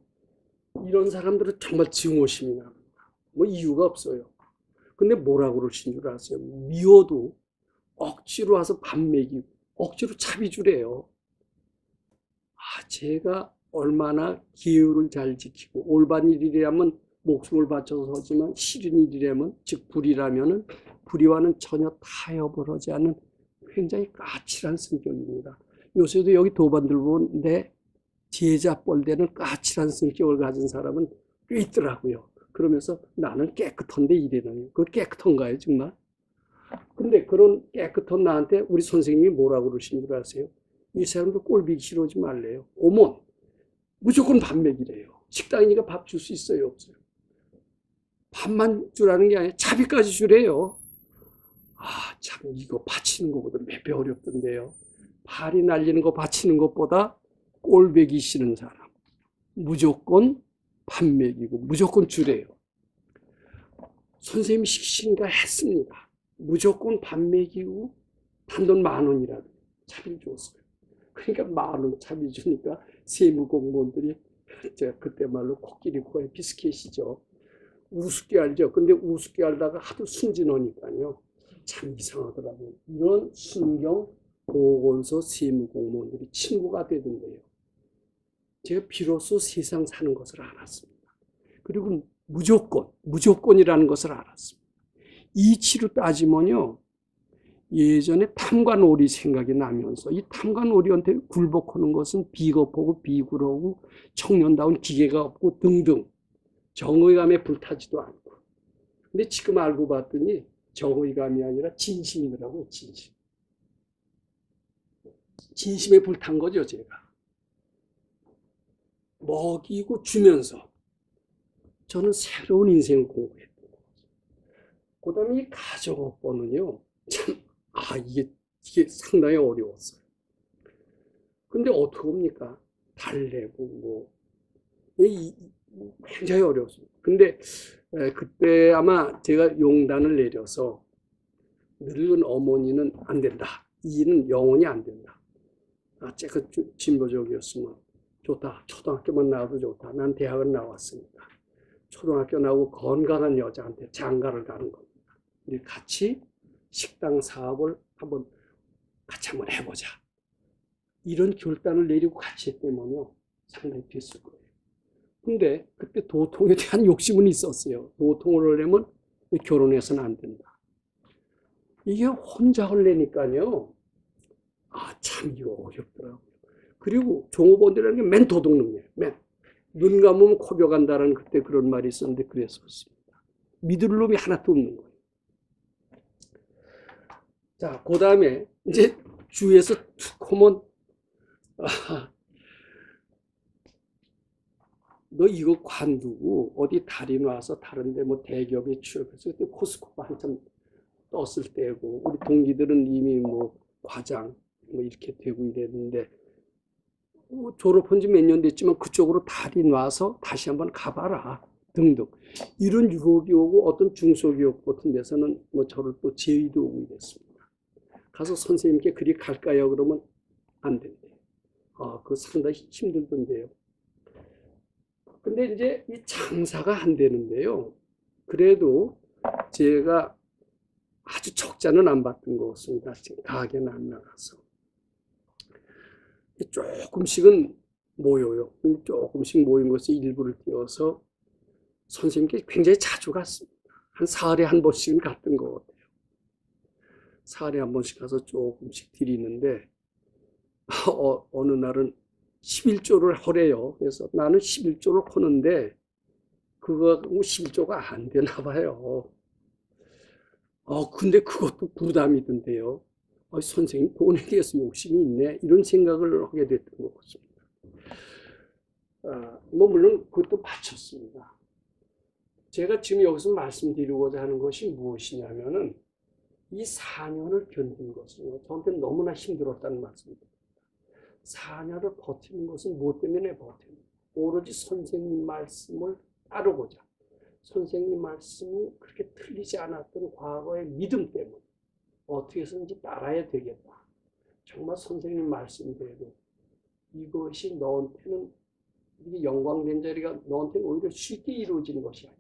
[SPEAKER 1] 이런 사람들은 정말 증오심이 납니다. 뭐 이유가 없어요. 근데 뭐라고 그러신 줄 아세요? 미워도 억지로 와서 밥 먹이고 억지로 차비 주래요. 제가 얼마나 기율을 잘 지키고 올바른 일이라면 목숨을 바쳐서 하지만 싫은 일이라면, 즉 불의라면은 불의와는 전혀 타협을 하지 않는 굉장히 까칠한 성격입니다. 요새도 여기 도반들 보는데 제자 뻘되는 까칠한 성격을 가진 사람은 꽤 있더라고요. 그러면서 나는 깨끗한데 이래는, 그거 깨끗한가요 정말? 근데 그런 깨끗한 나한테 우리 선생님이 뭐라고 그러신 줄 아세요? 이 사람도 꼴보기 싫어하지 말래요. 오면 무조건 밥 먹이래요. 식당이니까 밥 줄 수 있어요, 없어요? 밥만 주라는 게 아니라 차비까지 주래요. 참 이거 바치는 것보다 몇 배 어렵던데요. 발이 날리는 거 바치는 것보다 꼴보기 싫은 사람. 무조건 밥 먹이고 무조건 주래요. 선생님이 시키시니까 했습니다. 무조건 밥 먹이고 단돈 10,000원이라도 차비를 줬어요. 그러니까 10,000원 차비 주니까 세무공무원들이 제가 그때 말로 코끼리 코에 비스켓이죠. 우습게 알죠. 근데 우습게 알다가 하도 순진하니까요. 참 이상하더라고요. 이런 순경 보건소 세무공무원들이 친구가 되던데요. 제가 비로소 세상 사는 것을 알았습니다. 그리고 무조건이라는 것을 알았습니다. 이치로 따지면요. 예전에 탐관오리 생각이 나면서 이 탐관오리한테 굴복하는 것은 비겁하고 비굴하고 청년다운 기계가 없고 등등 정의감에 불타지도 않고. 근데 지금 알고 봤더니 정의감이 아니라 진심이더라고요. 진심에 불탄 거죠, 제가. 먹이고 주면서 저는 새로운 인생을 공부했던 거죠. 그 다음에 이 가정업보는요, 참, 이게 상당히 어려웠어요. 근데 어떻게 합니까? 달래고, 굉장히 어려웠습니다. 근데 그때 아마 제가 용단을 내려서 늙은 어머니는 안 된다. 이 일은 영원히 안 된다. 제가 진보적이었으면 좋다. 초등학교만 나와도 좋다. 난 대학은 나왔으니까. 초등학교 나오고 건강한 여자한테 장가를 가는 겁니다. 우리 같이 식당 사업을 같이 한번 해보자. 이런 결단을 내리고 같이 했다면요. 상당히 됐을 거예요. 근데 그때 도통에 대한 욕심은 있었어요. 도통을 하려면 결혼해서는 안 된다. 이게 혼자 하려니까요. 참 이거 어렵더라고요. 그리고 종업원들이라는 게 맨 도둑놈이에요. 눈 감으면 코뼈 간다라는 그때 그런 말이 있었는데 그랬었습니다. 믿을 놈이 하나도 없는 거예요. 자, 그 다음에 이제 주위에서 툭 하면 너 이거 관두고 어디 달인 와서 다른데 뭐 대기업에 취업해서 그때 코스코가 한참 떴을 때고 우리 동기들은 이미 뭐 과장 뭐 이렇게 되고 이랬는데 졸업한 지 몇 년 됐지만 그쪽으로 달인 와서 다시 한번 가봐라. 등등 이런 유혹이 오고 어떤 중소기업 같은 데서는 뭐 저를 또 제의도 오고 이랬습니다. 가서 선생님께 그리 갈까요? 그러면 안 된대요. 그거 상당히 힘들던데요. 근데 이제 이 장사가 안 되는데요. 그래도 제가 아주 적자는 안 받던 것 같습니다. 지금 가게는 안 나가서. 조금씩은 모여요. 조금씩 모인 것이 일부를 띄워서 선생님께 굉장히 자주 갔습니다. 한 사흘에 한 번씩은 갔던 것 같아요. 사흘에 한 번씩 가서 조금씩 드리는데 어느 날은 11조를 하래요. 그래서 나는 11조를 하는데 그거 11조가 안 되나 봐요. 근데 그것도 부담이던데요. 선생님 돈에 대해서 욕심이 있네. 이런 생각을 하게 됐던 것 같습니다. 뭐 물론 그것도 바쳤습니다. 제가 지금 여기서 말씀드리고자 하는 것이 무엇이냐면은 이 4년을 견딘 것은 저한테는 너무나 힘들었다는 말씀입니다. 4년을 버티는 것은 무엇 때문에 버티는? 오로지 선생님 말씀을 따르고자. 선생님 말씀이 그렇게 틀리지 않았던 과거의 믿음 때문에 어떻게 해서든지 따라야 되겠다. 정말 선생님 말씀대로 이것이 너한테는 이게 영광된 자리가 너한테는 오히려 쉽게 이루어지는 것이 아니야.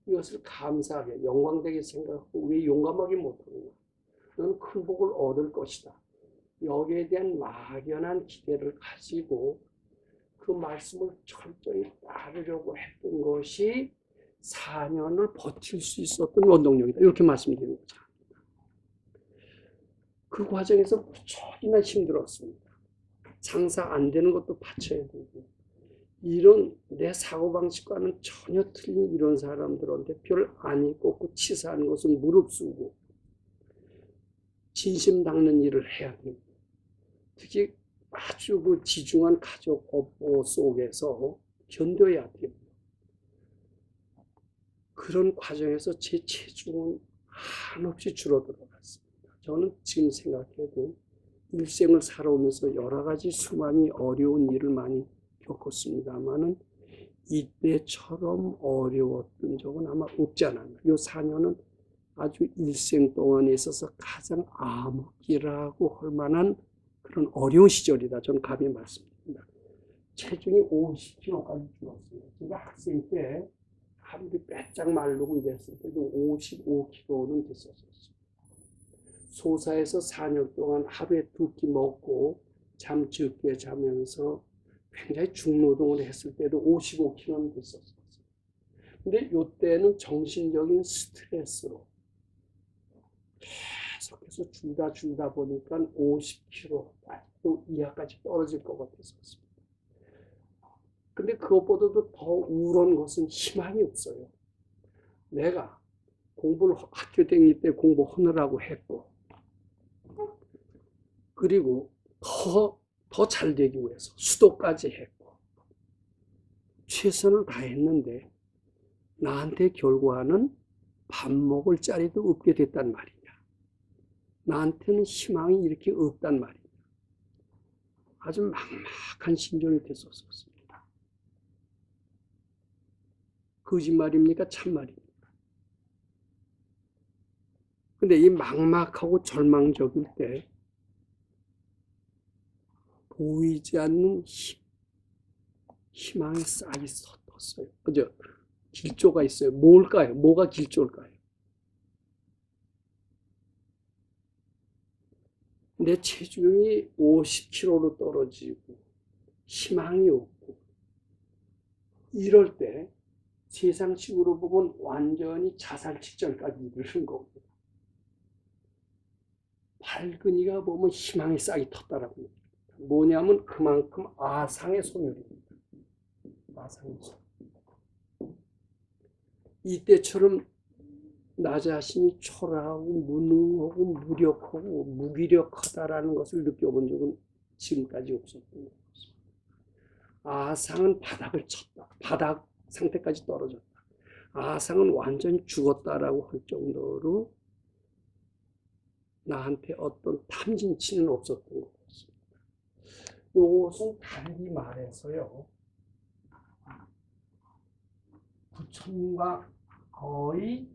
[SPEAKER 1] 이것을 감사하게 영광되게 생각하고 왜 용감하게 못하느냐. 너는 큰 복을 얻을 것이다. 여기에 대한 막연한 기대를 가지고 그 말씀을 철저히 따르려고 했던 것이 4년을 버틸 수 있었던 원동력이다. 이렇게 말씀드리는 거죠. 그 과정에서 무척이나 힘들었습니다. 장사 안 되는 것도 바쳐야 되고 이런 내 사고방식과는 전혀 틀린 이런 사람들한테 별 안이 꽂고 치사하는 것은 무릅쓰고 진심 닦는 일을 해야 됩니다. 특히 아주 그 지중한 가족 업보 속에서 견뎌야 됩니다. 그런 과정에서 제 체중은 한없이 줄어들어갔습니다. 저는 지금 생각해도 일생을 살아오면서 여러 가지 수많이 어려운 일을 많이 겪었습니다만은 이때처럼 어려웠던 적은 아마 없지 않았나. 이 4년은 아주 일생 동안에 있어서 가장 암흑기라고 할 만한 그런 어려운 시절이다. 저는 감히 말씀드립니다. 체중이 50kg까지 줄었어요. 제가 학생 때 하루에 빼짝 마르고 이랬을 때도 55kg는 됐었어요. 소사에서 4년 동안 하루에 2끼 먹고 잠 적게 자면서 굉장히 중노동을 했을 때도 55kg는 됐었어요. 근데 이때는 정신적인 스트레스로 계속해서 줄다 보니까 50kg 또 이하까지 떨어질 것 같았었습니다. 근데 그것보다도 더 우울한 것은 희망이 없어요. 내가 공부를 학교 다닐 때 공부하느라고 했고 그리고 더 잘 되기 위해서 수도까지 했고 최선을 다했는데 나한테 결과는 밥 먹을 자리도 없게 됐단 말이냐. 나한테는 희망이 이렇게 없단 말이냐. 아주 막막한 심정이 됐었습니다. 거짓말입니까? 참말입니까? 근데 이 막막하고 절망적일 때 보이지 않는 희망의 싹이 섰었어요. 그죠? 길조가 있어요. 뭘까요? 뭐가 길조일까요? 내 체중이 50kg로 떨어지고 희망이 없고 이럴 때 세상식으로 보면 완전히 자살 직전까지 이르는 겁니다. 발근이가 보면 희망의 싹이 텄다라고 합니다. 뭐냐면 그만큼 아상의 소멸입니다. 아상의 소멸. 이때처럼 나 자신이 초라하고 무능하고 무력하고 무기력하다라는 것을 느껴본 적은 지금까지 없었던 것 같습니다. 아상은 바닥을 쳤다. 바닥 상태까지 떨어졌다. 아상은 완전히 죽었다라고 할 정도로 나한테 어떤 탐진치는 없었던 것 같습니다. 이것은 달리 말해서요. 부처님과 거의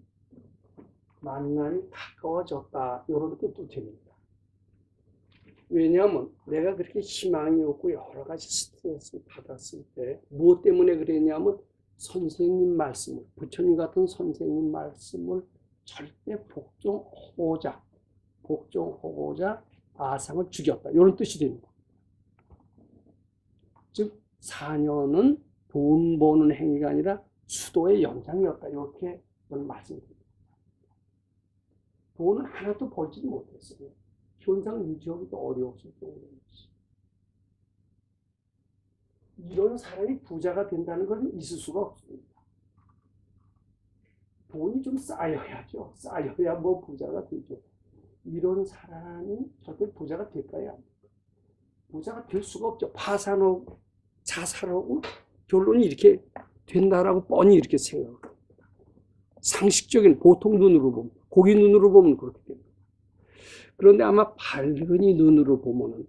[SPEAKER 1] 만남이 가까워졌다. 이런 뜻도 됩니다. 왜냐하면 내가 그렇게 희망이 없고 여러 가지 스트레스를 받았을 때 무엇 때문에 그랬냐면 선생님 말씀을, 부처님 같은 선생님 말씀을 절대 복종하고자 아상을 죽였다. 이런 뜻이 됩니다. 즉 사녀는 돈 버는 행위가 아니라 수도의 연장이었다. 이렇게 말씀드립니다. 돈은 하나도 벌지 못했어요. 현상 유지하기도 어려웠을 정도였어요. 이런 사람이 부자가 된다는 건 있을 수가 없습니다. 돈이 좀 쌓여야죠. 쌓여야 뭐 부자가 되죠. 이런 사람이 절대 부자가 될까요? 부자가 될 수가 없죠. 파산하고 자살하고 결론이 이렇게 된다라고 뻔히 이렇게 생각합니다. 상식적인 보통 눈으로 보면, 고기 눈으로 보면 그렇게 됩니다. 그런데 아마 밝은이 눈으로 보면은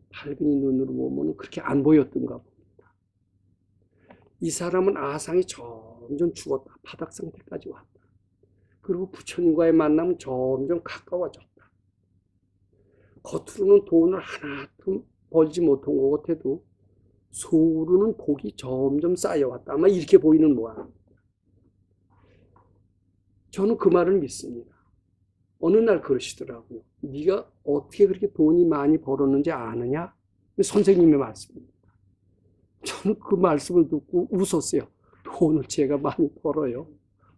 [SPEAKER 1] 그렇게 안 보였던가 봅니다. 이 사람은 아상이 점점 죽었다. 바닥 상태까지 왔다. 그리고 부처님과의 만남은 점점 가까워졌다. 겉으로는 돈을 하나도 벌지 못한 것 같아도 속으로는 복이 점점 쌓여왔다. 아마 이렇게 보이는 모양입니다. 저는 그 말을 믿습니다. 어느 날 그러시더라고요. 네가 어떻게 그렇게 돈이 많이 벌었는지 아느냐? 선생님의 말씀입니다. 저는 그 말씀을 듣고 웃었어요. 돈을 제가 많이 벌어요.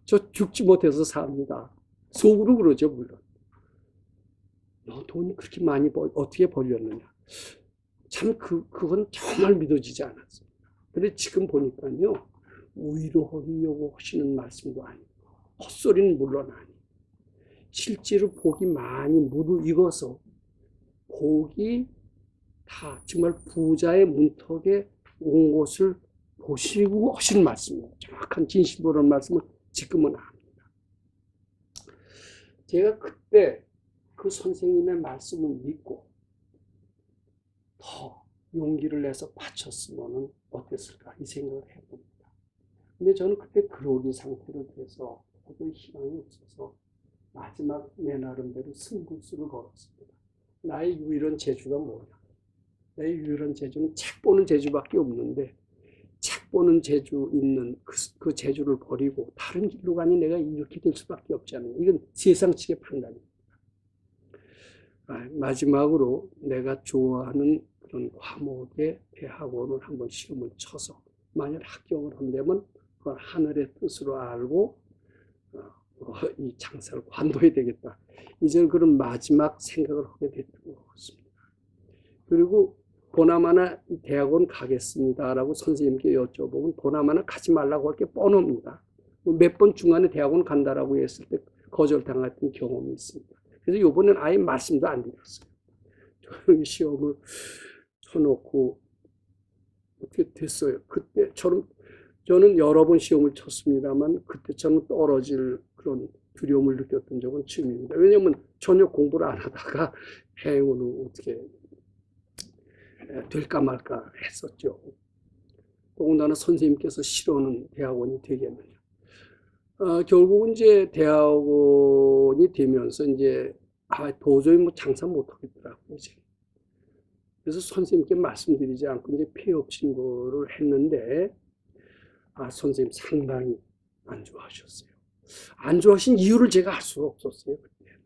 [SPEAKER 1] 저 죽지 못해서 삽니다. 속으로 그러죠, 물론. 너 돈이 그렇게 많이 어떻게 벌렸느냐? 참 그건 정말 믿어지지 않았습니다. 근데 지금 보니까요, 위로하려고 하시는 말씀도 아니고, 헛소리는 물론 아니고, 실제로 복이 많이 무르익어서 복이 다 정말 부자의 문턱에 온 것을 보시고 하시는 말씀입니다. 정확한 진실로라는 말씀을 지금은 압니다. 제가 그때 그 선생님의 말씀을 믿고 더 용기를 내서 바쳤으면 어땠을까 이 생각을 해봅니다. 근데 저는 그때 그러기 상태로 돼서 도저히 희망이 없어서 마지막 내 나름대로 승부수를 걸었습니다. 나의 유일한 재주가 뭐냐? 나의 유일한 재주는 책 보는 재주밖에 없는데 책 보는 재주 있는 그 재주를 버리고 다른 길로 가니 내가 이렇게 될 수밖에 없지 않느냐. 이건 세상치의 판단입니다. 마지막으로 내가 좋아하는 그런 과목의 대학원을 한번 시험을 쳐서 만약 합격을 한다면 그건 하늘의 뜻으로 알고 이 장사를 관둬야 되겠다. 이제는 그런 마지막 생각을 하게 됐던 것 같습니다. 그리고 보나마나 대학원 가겠습니다라고 선생님께 여쭤보면 보나마나 가지 말라고 할 게 뻔합니다. 몇 번 중간에 대학원 간다라고 했을 때 거절당했던 경험이 있습니다. 그래서 이번엔 아예 말씀도 안 드렸어요. 저는 시험을 쳐놓고 어떻게 됐어요. 그때 저는 여러 번 시험을 쳤습니다만 그때처럼 떨어질 그런 두려움을 느꼈던 적은 처음입니다. 왜냐하면 전혀 공부를 안 하다가 행운을 어떻게 될까 말까 했었죠. 더군다나 선생님께서 싫어하는 대학원이 되겠느냐. 결국은 이제 대학원이 되면서 이제 도저히 뭐 장사 못 하겠더라고요. 그래서 선생님께 말씀드리지 않고 이제 폐업 신고를 했는데 선생님 상당히 안 좋아하셨어요. 안 좋아하신 이유를 제가 알 수가 없었어요. 그때.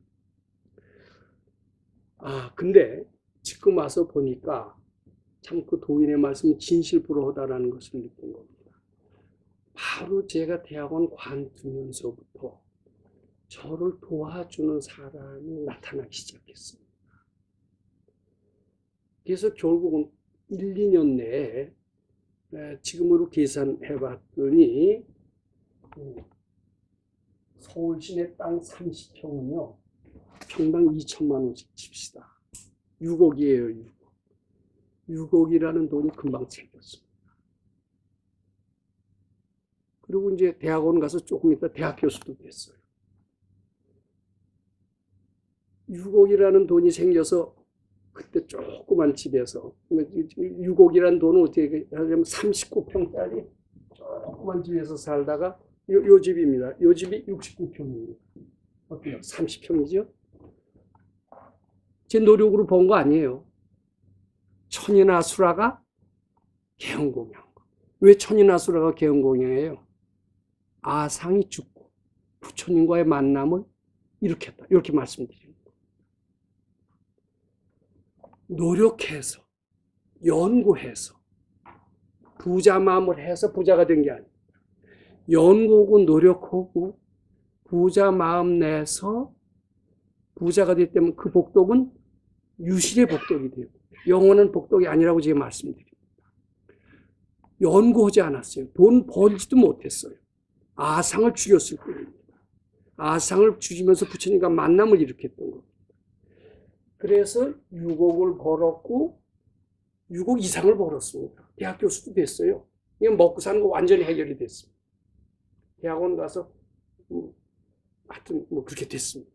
[SPEAKER 1] 근데 지금 와서 보니까 참 그 도인의 말씀이 진실부러하다라는 것을 느낀 겁니다. 바로 제가 대학원 관두면서부터 저를 도와주는 사람이 나타나기 시작했습니다. 그래서 결국은 1, 2년 내에 지금으로 계산해 봤더니 서울 시내 땅 30평은요 평당 2천만 원씩 칩시다. 6억이에요. 6억이라는 돈이 금방 생겼습니다. 그리고 이제 대학원 가서 조금 있다 대학 교수도 됐어요. 6억이라는 돈이 생겨서 그때 조그만 집에서 6억이라는 돈은 어떻게 하냐면 39평짜리 조그만 집에서 살다가 요 집입니다. 요 집이 69평입니다. 어때요? 30평이죠? 제 노력으로 번 거 아니에요. 천이나 수라가 계엄공양. 왜 천이나 수라가 계엄공양이에요? 아상이 죽고 부처님과의 만남을 일으켰다. 이렇게 말씀드립니다. 노력해서, 연구해서, 부자 마음을 해서 부자가 된 게 아닙니다. 연구하고 노력하고 부자 마음 내서 부자가 됐기 때문에 그 복덕은 유실의 복덕이 되고 영원한 복덕이 아니라고 제가 말씀드립니다. 연구하지 않았어요. 돈 벌지도 못했어요. 아상을 죽였을 뿐입니다. 아상을 죽이면서 부처님과 만남을 일으켰던 겁니다. 그래서 6억을 벌었고 6억 이상을 벌었습니다. 대학 교수도 됐어요. 이건 먹고 사는 거 완전히 해결이 됐습니다. 대학원 가서 하여튼 뭐 그렇게 됐습니다.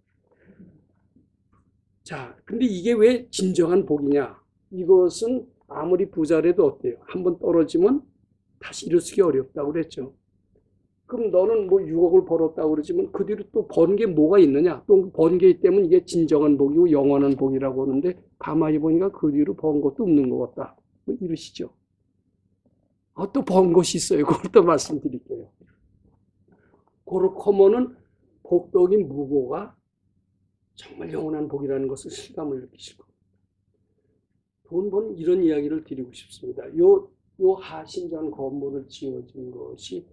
[SPEAKER 1] 자, 근데 이게 왜 진정한 복이냐? 이것은 아무리 부자라도 어때요? 한번 떨어지면 다시 일어서기 어렵다고 그랬죠. 그럼 너는 뭐 6억을 벌었다고 그러지만 그 뒤로 또 번 게 뭐가 있느냐? 또 번 게 있다면 이게 진정한 복이고 영원한 복이라고 하는데 가만히 보니까 그 뒤로 번 것도 없는 것 같다. 뭐 이러시죠. 또 번 것이 있어요. 그걸 또 말씀드릴게요. 그렇게면은 복덕이 무고가 정말 영원한 복이라는 것을 실감을 느끼실 겁니다. 돈 번 이런 이야기를 드리고 싶습니다. 요 하신전 건물을 지어진 것이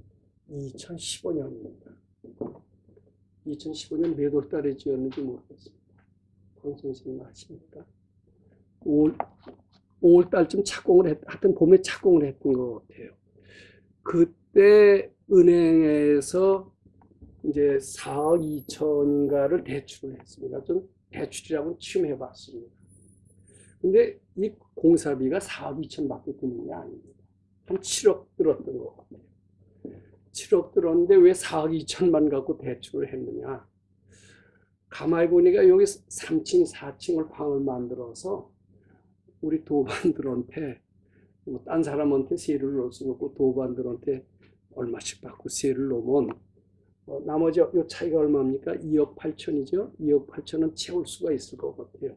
[SPEAKER 1] 2015년입니다. 2015년 몇 월 달에 지었는지 모르겠습니다. 권 선생님 아십니까? 5월 달쯤 착공을 하여튼 봄에 착공을 했던 것 같아요. 그때 은행에서 이제 4억 2천인가를 대출을 했습니다. 좀 대출이라고 취임해 봤습니다. 근데 이 공사비가 4억 2천밖에 드는 게 아닙니다. 한 7억 들었던 것 같아요. 7억 들었는데 왜 4억 2천만 갖고 대출을 했느냐? 가만히 보니까 여기 3층, 4층을 방을 만들어서 우리 도반들한테 뭐 딴 사람한테 세를 넣을 수 없고 도반들한테 얼마씩 받고 세를 놓으면 나머지 요 차이가 얼마입니까? 2억 8천이죠. 2억 8천은 채울 수가 있을 것 같아요.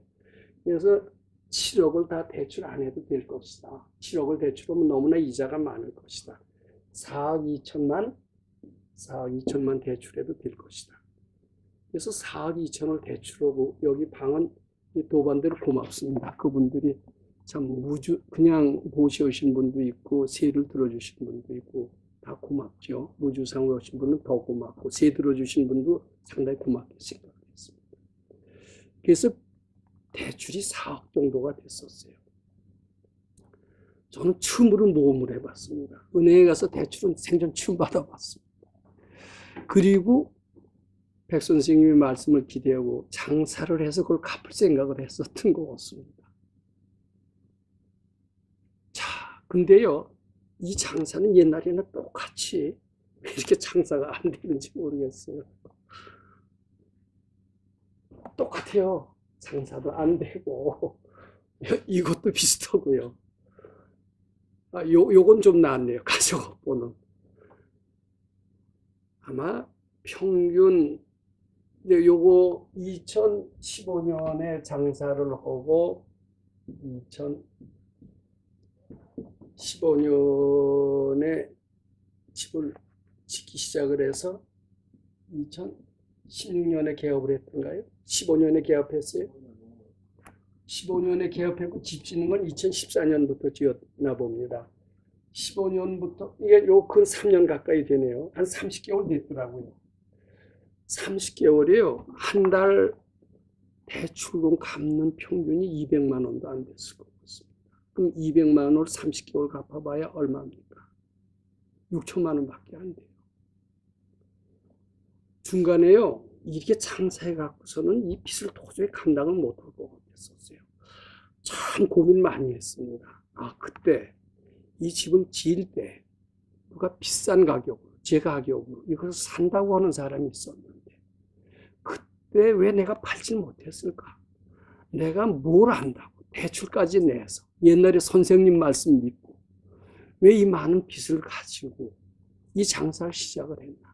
[SPEAKER 1] 그래서 7억을 다 대출 안 해도 될 것이다. 7억을 대출하면 너무나 이자가 많을 것이다. 4억 2천만 대출해도 될 것이다. 그래서 4억 2천을 대출하고 여기 방은 도반대로 고맙습니다. 그분들이 참 그냥 모셔오신 분도 있고 세를 들어주신 분도 있고 다 고맙죠. 무주상으로 오신 분은 더 고맙고 세 들어주신 분도 상당히 고맙게 생각했습니다. 그래서 대출이 4억 정도가 됐었어요. 저는 처음으로 모험을 해봤습니다. 은행에 가서 대출은 생전 처음 받아봤습니다. 그리고 백 선생님의 말씀을 기대하고 장사를 해서 그걸 갚을 생각을 했었던 것 같습니다. 자, 근데요, 이 장사는 옛날에는 똑같이 왜 이렇게 장사가 안 되는지 모르겠어요. 똑같아요. 장사도 안 되고 이것도 비슷하고요. 요건 좀 낫네요. 가족업보는. 아마 평균 요거 2015년에 장사를 하고 2015년에 집을 짓기 시작을 해서 2016년에 개업을 했던가요? 15년에 개업했어요? 15년에 개업했고 집 짓는 건 2014년부터 지었나 봅니다. 15년부터 이게 요 근 3년 가까이 되네요. 한 30개월 됐더라고요. 30개월이요. 한 달 대출금 갚는 평균이 200만 원도 안 됐을 것 같습니다. 그럼 200만 원을 30개월 갚아봐야 얼마입니까? 6천만 원밖에 안 돼요. 중간에요. 이렇게 장사해 갖고서는 이 빚을 도저히 감당을 못할 것 같았었어요. 참 고민 많이 했습니다. 그때 이 집을 지을 때 누가 비싼 가격으로, 제 가격으로 이것을 산다고 하는 사람이 있었는데 그때 왜 내가 팔지 못했을까? 내가 뭘 안다고 대출까지 내서 옛날에 선생님 말씀 믿고 왜 이 많은 빚을 가지고 이 장사를 시작을 했나?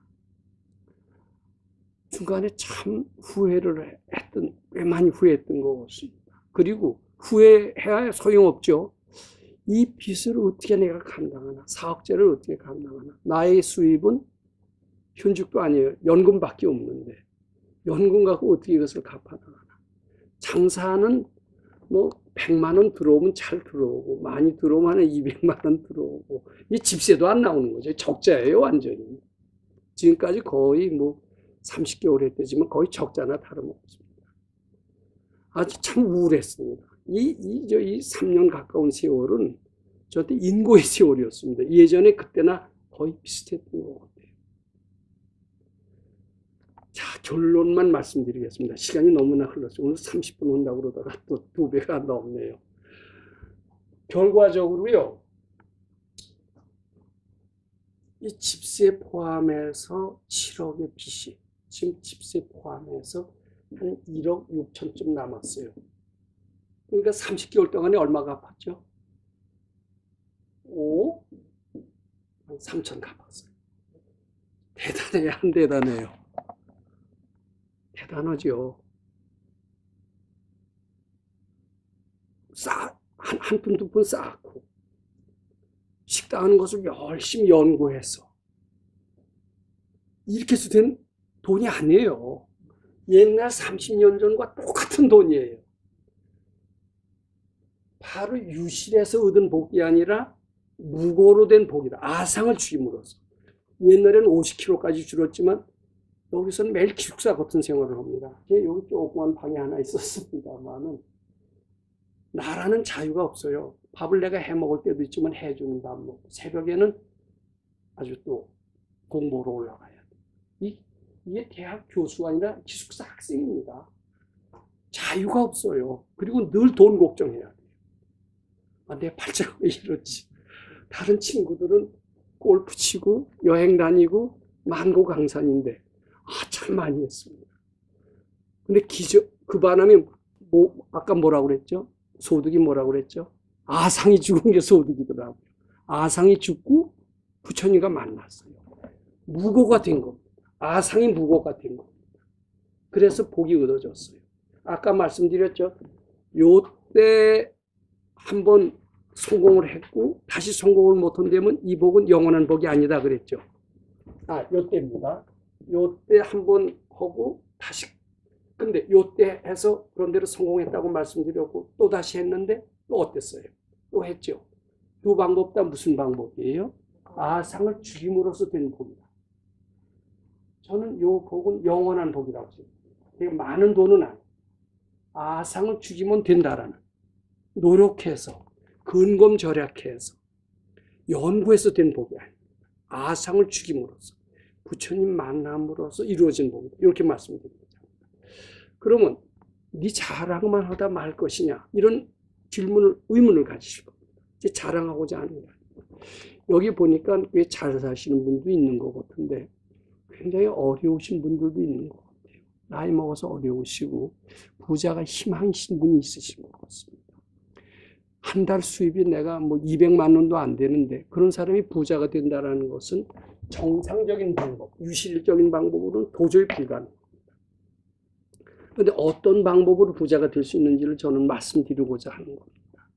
[SPEAKER 1] 중간에 참 후회를 했던, 꽤 많이 후회했던 것 같습니다. 그리고 후회해야 소용없죠. 이 빚을 어떻게 내가 감당하나, 사억제를 어떻게 감당하나. 나의 수입은 현직도 아니에요. 연금밖에 없는데 연금 갖고 어떻게 이것을 갚아나가나. 장사는 뭐 100만 원 들어오면 잘 들어오고, 많이 들어오면 200만 원 들어오고, 이 집세도 안 나오는 거죠. 적자예요, 완전히. 지금까지 거의 뭐 30개월 했대지만 거의 적자나 다름없습니다. 아주 참 우울했습니다. 이 3년 가까운 세월은 저한테 인고의 세월이었습니다. 예전에 그때나 거의 비슷했던 것 같아요. 자, 결론만 말씀드리겠습니다. 시간이 너무나 흘렀어요. 오늘 30분 한다고 그러다가 또 2배가 넘네요. 결과적으로요, 이 집세 포함해서 7억의 빚이, 지금 집세 포함해서 한 1억 6천쯤 남았어요. 그러니까 30개월 동안에 얼마가 갚았죠? 5, 한 3천 갚았어요. 대단해요, 안 대단해요? 대단하죠. 한 푼, 두 푼 쌓고, 식당하는 것을 열심히 연구해서, 이렇게 해서 된 돈이 아니에요. 옛날 30년 전과 똑같은 돈이에요. 바로 유실에서 얻은 복이 아니라 무고로 된 복이다. 아상을 죽임으로써. 옛날에는 50kg까지 줄었지만 여기서는 매일 기숙사 같은 생활을 합니다. 여기 조그만 방에 하나 있었습니다만은 나라는 자유가 없어요. 밥을 내가 해 먹을 때도 있지만 해주는 밥 먹고, 새벽에는 아주 또 공부로 올라가야 돼. 이게 대학 교수가 아니라 기숙사 학생입니다. 자유가 없어요. 그리고 늘 돈 걱정해야 돼요. 내 발자가 왜 이러지? 다른 친구들은 골프 치고 여행 다니고 만고강산인데 참 많이 했습니다. 근데 그 반함에 아까 뭐라고 그랬죠? 소득이 뭐라고 그랬죠? 아상이 죽은 게 소득이더라고요. 아상이 죽고 부처님과 만났어요. 무고가 된 겁니다. 아상이 무고가 된 겁니다. 그래서 복이 얻어졌어요. 아까 말씀드렸죠? 요때 한번 성공을 했고 다시 성공을 못한다면 이 복은 영원한 복이 아니다 그랬죠. 요때입니다. 요때 한번 하고 다시, 근데 요때 해서 그런 대로 성공했다고 말씀드렸고 또 다시 했는데 또 어땠어요? 또 했죠. 두 방법 다 무슨 방법이에요? 아상을 죽임으로써 된 복이다. 저는 요 복은 영원한 복이라고 생각합니다. 많은 돈은 아니에요. 아상을 죽이면 된다라는, 노력해서 근검 절약해서 연구해서 된 복이 아닙니다. 아상을 죽임으로써, 부처님 만남으로써 이루어진 복이다. 이렇게 말씀드립니다. 그러면 네 자랑만 하다 말 것이냐, 이런 의문을 가지실 겁니다. 이제 자랑하고자 하는 거예요. 여기 보니까 꽤 잘 사시는 분도 있는 것 같은데 굉장히 어려우신 분들도 있는 것 같아요. 나이 먹어서 어려우시고 부자가 희망이신 분이 있으신 것 같습니다. 한 달 수입이 내가 뭐 200만 원도 안 되는데 그런 사람이 부자가 된다는 것은 정상적인 방법, 유실적인 방법으로는 도저히 불가능합니다. 그런데 어떤 방법으로 부자가 될 수 있는지를 저는 말씀드리고자 하는 겁니다.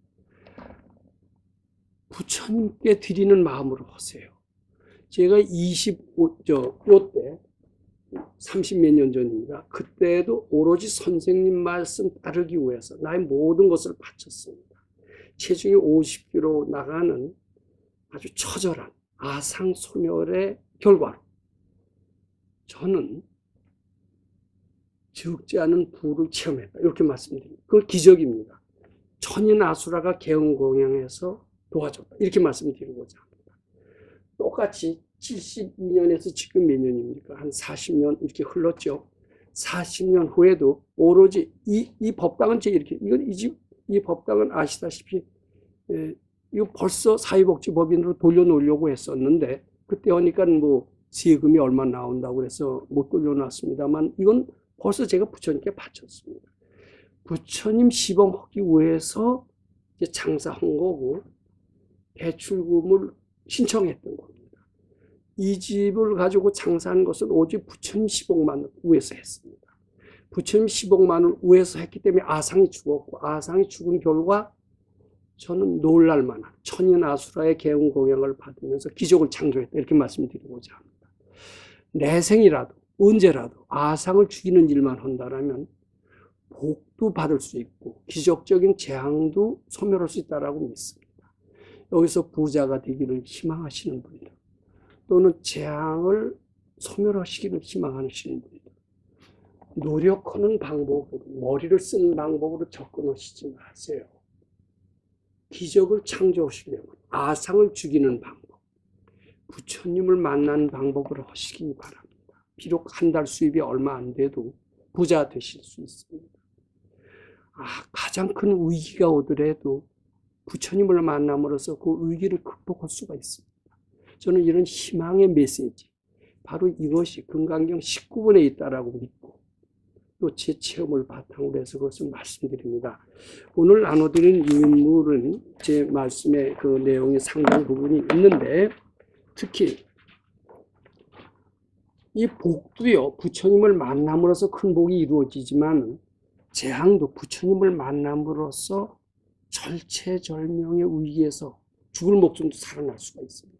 [SPEAKER 1] 부처님께 드리는 마음으로 하세요. 제가 요때 30몇 년 전입니다. 그때도 오로지 선생님 말씀 따르기 위해서 나의 모든 것을 바쳤습니다. 체중이 50kg 나가는 아주 처절한 아상소멸의 결과로 저는 적지 않은 부를 체험했다. 이렇게 말씀드립니다. 그건 기적입니다. 천인아수라가 개헌공양해서 도와줬다. 이렇게 말씀드리고자 합니다. 똑같이 72년에서 지금 몇 년입니까? 한 40년 이렇게 흘렀죠. 40년 후에도 오로지 이 법당은 이 법당은 아시다시피 이거 벌써 사회복지법인으로 돌려놓으려고 했었는데 그때 하니까 뭐 세금이 얼마 나온다고 해서 못 돌려놨습니다만 이건 벌써 제가 부처님께 바쳤습니다. 부처님 시범하기 위해서 이제 장사한 거고 대출금을 신청했던 겁니다. 이 집을 가지고 장사한 것은 오직 부처님 10억만을 위해서 했습니다. 부처님 10억만을 위해서 했기 때문에 아상이 죽었고, 아상이 죽은 결과 저는 놀랄 만한 천인아수라의 개운 공양을 받으면서 기적을 창조했다, 이렇게 말씀드리고자 합니다. 내 생이라도 언제라도 아상을 죽이는 일만 한다면 복도 받을 수 있고 기적적인 재앙도 소멸할 수 있다고 믿습니다. 여기서 부자가 되기를 희망하시는 분들, 또는 재앙을 소멸하시기를 희망하시는 분들, 노력하는 방법으로, 머리를 쓰는 방법으로 접근하시지 마세요. 기적을 창조하시려면 아상을 죽이는 방법, 부처님을 만나는 방법으로 하시기 바랍니다. 비록 한 달 수입이 얼마 안 돼도 부자 되실 수 있습니다. 가장 큰 위기가 오더라도 부처님을 만남으로써 그 위기를 극복할 수가 있습니다. 저는 이런 희망의 메시지, 바로 이것이 금강경 19번에 있다라고 믿고 또 제 체험을 바탕으로 해서 그것을 말씀드립니다. 오늘 나눠드린 인물은 제 말씀의 그 내용의 상당 부분이 있는데, 특히 이 복도요, 부처님을 만남으로써 큰 복이 이루어지지만 재앙도 부처님을 만남으로써 절체절명의 위기에서 죽을 목숨도 살아날 수가 있습니다.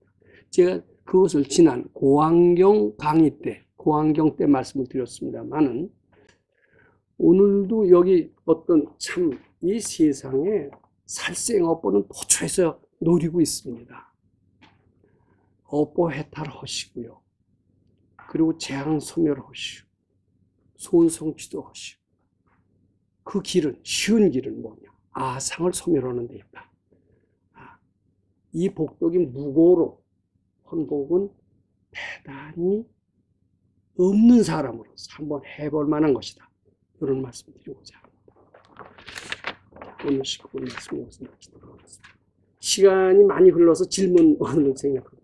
[SPEAKER 1] 제가 그것을 지난 고환경 강의 때, 고환경 때 말씀을 드렸습니다만은, 오늘도 여기 어떤 참 이 세상에 살생업보는 도처에서 노리고 있습니다. 업보 해탈하시고요. 그리고 재앙 소멸하시고 소원성취도 하시고, 그 길은, 쉬운 길은 뭐냐? 아상을 소멸하는 데 있다. 이 복덕이 무고로 한 복은 대단히 없는 사람으로서 한번 해볼 만한 것이다, 이런 말씀 드리고자 합니다. 오늘 19분 말씀 여기서 마치도록 하겠습니다. 시간이 많이 흘러서 질문 오늘 생략합니다.